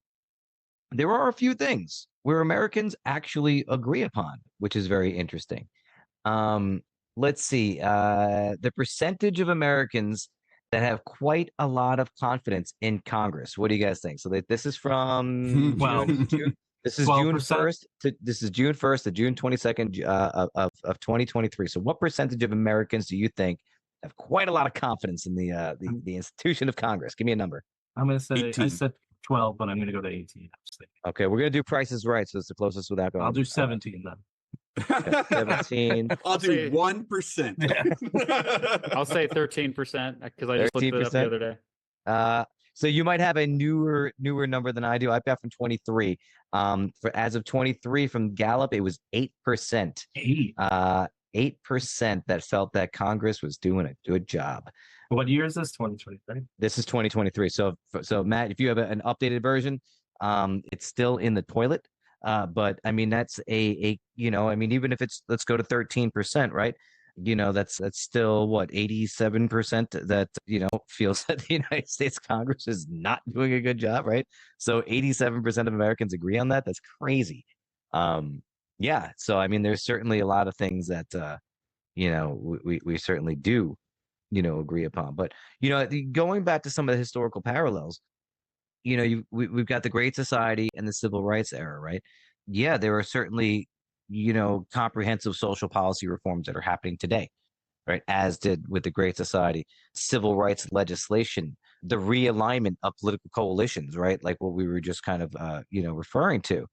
There are a few things where Americans actually agree upon, which is very interesting. Um, let's see. The percentage of Americans that have quite a lot of confidence in Congress. What do you guys think? So this is from Well, June. This is 12%. June 1st to June 1st to June 22nd of 2023. So what percentage of Americans do you think have quite a lot of confidence in the institution of Congress? Give me a number. I'm gonna say 18. I said 12, but I'm gonna go to 18. Okay, we're gonna do prices right, so it's the closest without going. I'll do 17 then. 17. I'll do say- 1%. I'll say 13% because I just looked it up the 13%? other day. So you might have a newer number than I do. I've got from 23. For as of 23 from Gallup, it was 8%. 8% that felt that Congress was doing a good job. What year is this? 2023. This is 2023. So Matt, if you have an updated version, it's still in the toilet. But I mean, that's a you know, I mean, even if it's, let's go to 13%, right? You know, that's still what, 87% that, you know, feels that the United States Congress is not doing a good job, right? So 87% of Americans agree on that. That's crazy. Yeah. So I mean, there's certainly a lot of things that you know, we certainly do, you know, agree upon. But you know, going back to some of the historical parallels, you know, we've got the Great Society and the Civil Rights era, right? Yeah, there are certainly, you know, comprehensive social policy reforms that are happening today, right? As did with the Great Society, civil rights legislation, the realignment of political coalitions, right? Like what we were just kind of, you know, referring to,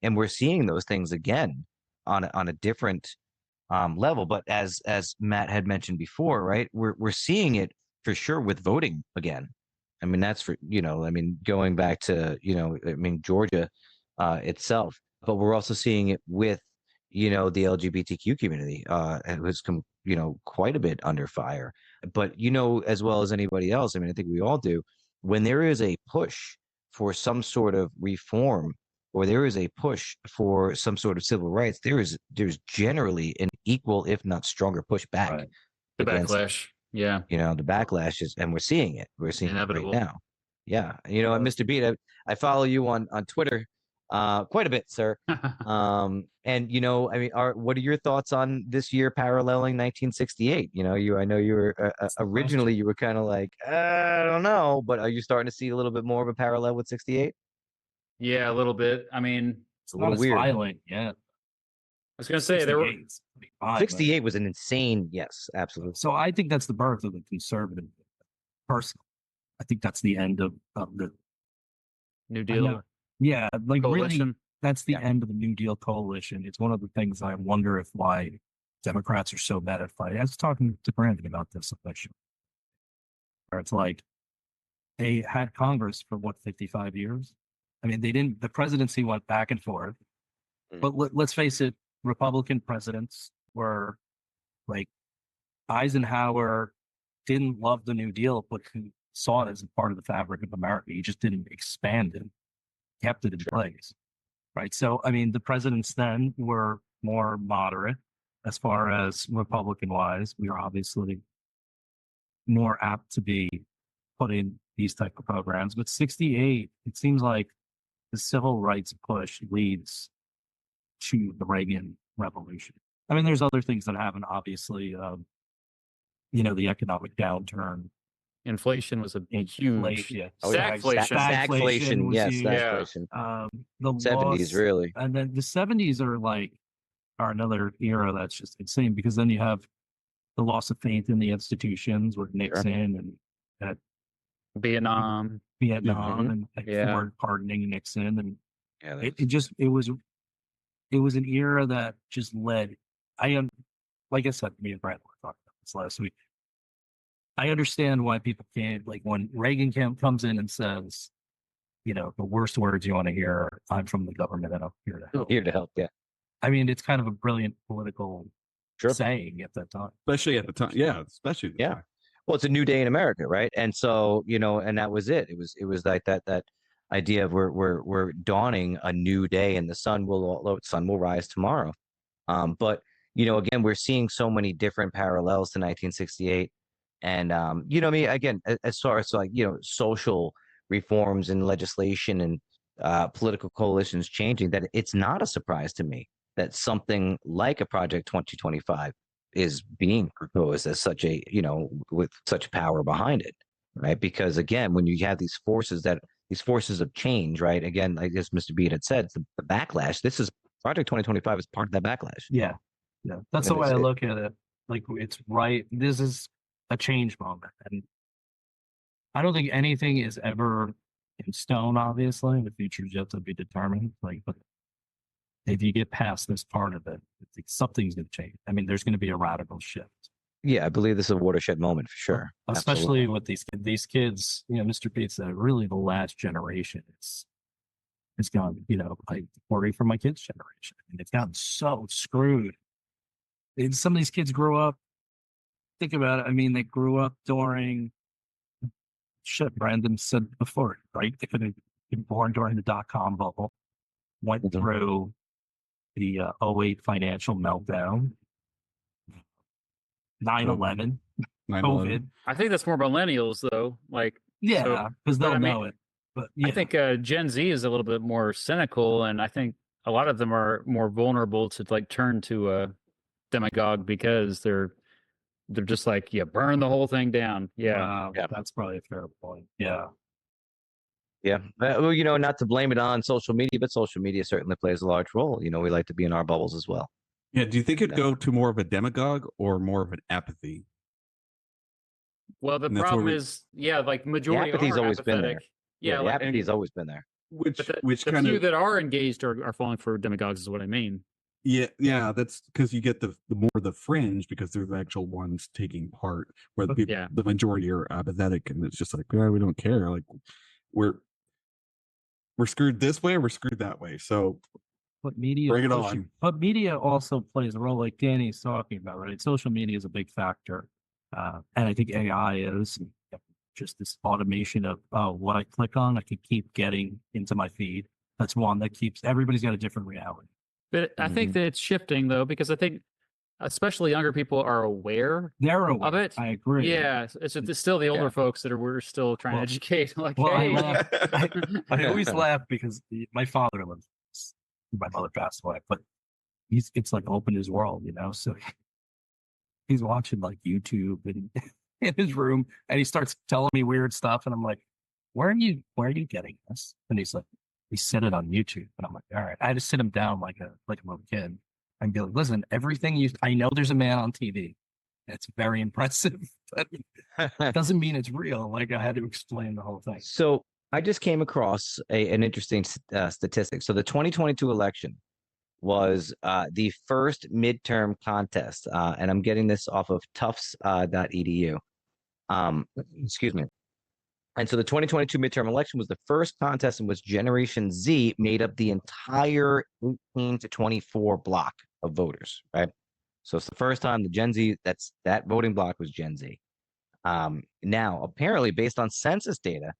and we're seeing those things again on a different level. But as Matt had mentioned before, right, we're seeing it for sure with voting again. I mean, that's for, you know, I mean, going back to, you know, I mean, Georgia itself, but we're also seeing it with, you know, the LGBTQ community, it was you know, quite a bit under fire. But you know, as well as anybody else, I mean, I think we all do, when there is a push for some sort of reform, or there is a push for some sort of civil rights, there's generally an equal, if not stronger, pushback. Right. The against, backlash. Yeah. you know, the backlash is, and we're seeing it. We're seeing Inevitable. it right now. Yeah. You know, Mr. Beat, I follow you on Twitter quite a bit, sir. And you know, I mean, what are your thoughts on this year paralleling 1968? You know, I know you were originally you were kind of like, I don't know, but are you starting to see a little bit more of a parallel with 68? Yeah, a little bit. I mean, It's a not little as weird. violent yet. I was gonna say there were 68 is pretty fine, but- 68 was an insane, yes, absolutely. So I think that's the birth of the conservative. Personally, I think that's the end of the. New I Deal know- Yeah, like really, coalition. that's the Yeah. end of the New Deal coalition. It's one of the things I wonder if why Democrats are so bad at fighting. I was talking to Brandon about this issue, where it's like they had Congress for what 55 years. I mean, they didn't. The presidency went back and forth, but let's face it, Republican presidents were like Eisenhower didn't love the New Deal, but he saw it as a part of the fabric of America. He just didn't expand it, kept it in place. Right. So, I mean, the presidents then were more moderate as far as Republican wise. We are obviously more apt to be put in these type of programs. But 68, it seems like the civil rights push leads to the Reagan Revolution. I mean, there's other things that happen, obviously, you know, the economic downturn inflation was a huge Yeah. Oh, yeah. stagflation. Stagflation. was Yes, huge. stagflation. The 70s, loss, really. and then the 70s are another era that's just insane, because then you have the loss of faith in the institutions with Nixon and at Vietnam. Vietnam Mhm. and Yeah. Ford pardoning Nixon, and Yeah, it was an era that just led. I am, like I said, me and Brad were talking about this last week. I understand why people can't, like, when Reagan comes in and says, you know, the worst words you want to hear, I'm from the government and I'm here to help. here to help. Yeah, I mean, it's kind of a brilliant political sure. saying at that time. Especially at the time. Yeah, especially at the Yeah. time. Well, it's a new day in America, right? And so, you know, and that was it. It was like that idea of we're dawning a new day, and the sun will rise tomorrow. But you know, again, we're seeing so many different parallels to 1968, and you know, I mean, again, as far as like, you know, social reforms and legislation and political coalitions changing, that it's not a surprise to me that something like a Project 2025 is being proposed as such a, you know, with such power behind it, right? Because again, when you have these forces of change, right? Again, I guess Mr. Beat had said, the backlash. This is Project 2025 is part of that backlash. Yeah. That's the And way I it's- look at it. Like, it's right. This is a change moment. And I don't think anything is ever in stone, obviously. The future is yet to be determined. Like, but if you get past this part of it, something's going to change. I mean, there's going to be a radical shift. Yeah, I believe this is a watershed moment for sure. Especially Absolutely. with these kids, you know, Mr. Pete said, really the last generation. It's gone, you know, I worry for my kids' generation. I mean, it's gotten so screwed. And some of these kids grew up, think about it. I mean, they grew up during shit Brandon said before, right? They could have been born during the dot-com bubble, went Mhm. through the 08 financial meltdown, 9/11, 9/11. COVID. I think that's more millennials though. Like, Yeah, because but they'll I mean, know it. But yeah, I think Gen Z is a little bit more cynical, and I think a lot of them are more vulnerable to like turn to a demagogue because they're just like, yeah, burn the whole thing down. Yeah. Yeah. that's probably a fair point. Yeah. Yeah. Well, you know, not to blame it on social media, but social media certainly plays a large role. You know, we like to be in our bubbles as well. Yeah. Do you think it'd Yeah. go to more of a demagogue or more of an apathy? Well, the And that's where problem we- is, yeah, like majority apathy's are always been there. apathetic. Yeah, the like, apathy's always been there. Which but which the kind few of that are engaged are falling for demagogues is what I mean. yeah, that's because you get the more the fringe because they're the actual ones taking part, where the people, Yeah. the majority are apathetic, and it's just like, yeah, we don't care. Like we're screwed this way or we're screwed that way. So But media, Bring it social- on. But media also plays a role, like Danny's talking about, right? Social media is a big factor, and I think AI is just this automation of what I click on, I can keep getting into my feed. That's one that keeps everybody's got a different reality. But I think that it's shifting though, because I think especially younger people are aware They're aware. of it. I agree. Yeah, it's still the older Yeah. folks that we're still trying Well- to educate. Like, Well, I hey, laugh. I always laugh because my father lives. My mother passed away, but it's like opened his world, you know. So he's watching like YouTube and in his room, and he starts telling me weird stuff, and I'm like, where are you getting this? And he's like, we said it on YouTube, and I'm like, all right. I had to sit him down like a little kid and be like, listen, everything I know there's a man on TV. It's very impressive, but it doesn't mean it's real. Like, I had to explain the whole thing. So I just came across an interesting statistic. So the 2022 election was the first midterm contest, and I'm getting this off of Tufts.edu. Excuse me. And so the 2022 midterm election was the first contest in which Generation Z made up the entire 18 to 24 block of voters, right? So it's the first time the Gen Z, that voting block was Gen Z. Now, apparently, based on census data,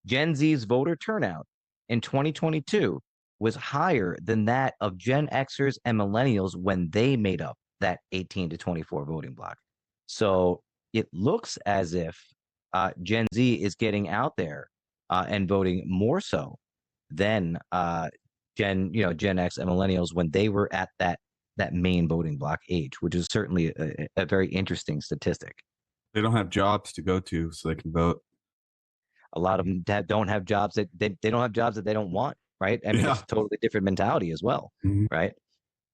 Gen Z's voter turnout in 2022 was higher than that of Gen Xers and millennials when they made up that 18 to 24 voting block. So it looks as if Gen Z is getting out there and voting more so than Gen X and millennials when they were at that main voting block age, which is certainly a very interesting statistic. They don't have jobs to go to, so they can vote. A lot of them don't have jobs that they don't have jobs that they don't want, right? I mean, Yeah. it's a totally different mentality as well, Mhm. right?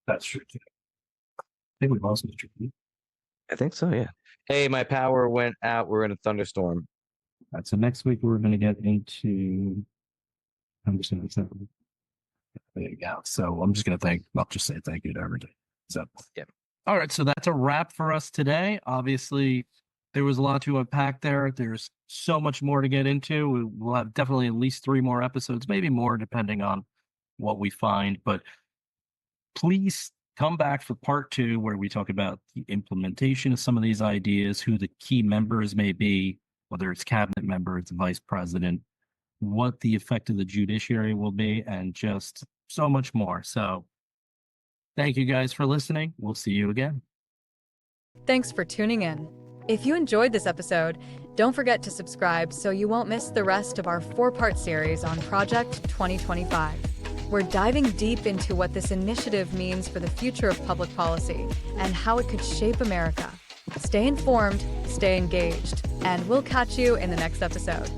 That's true. I think we've also true. I think so, yeah. Hey, my power went out. We're in a thunderstorm. All right, so next week we're going to get into. I'm just going to. There you go. So I'm just going to I'll just say thank you to everybody. So, Yeah. All right. So that's a wrap for us today. Obviously, there was a lot to unpack there. There's so much more to get into. We'll have definitely at least 3 more episodes, maybe more, depending on what we find. But please come back for part 2, where we talk about the implementation of some of these ideas, who the key members may be, whether it's cabinet members, vice president, what the effect of the judiciary will be, and just so much more. So thank you guys for listening. We'll see you again. Thanks for tuning in. If you enjoyed this episode, don't forget to subscribe so you won't miss the rest of our 4-part series on Project 2025. We're diving deep into what this initiative means for the future of public policy and how it could shape America. Stay informed, stay engaged, and we'll catch you in the next episode.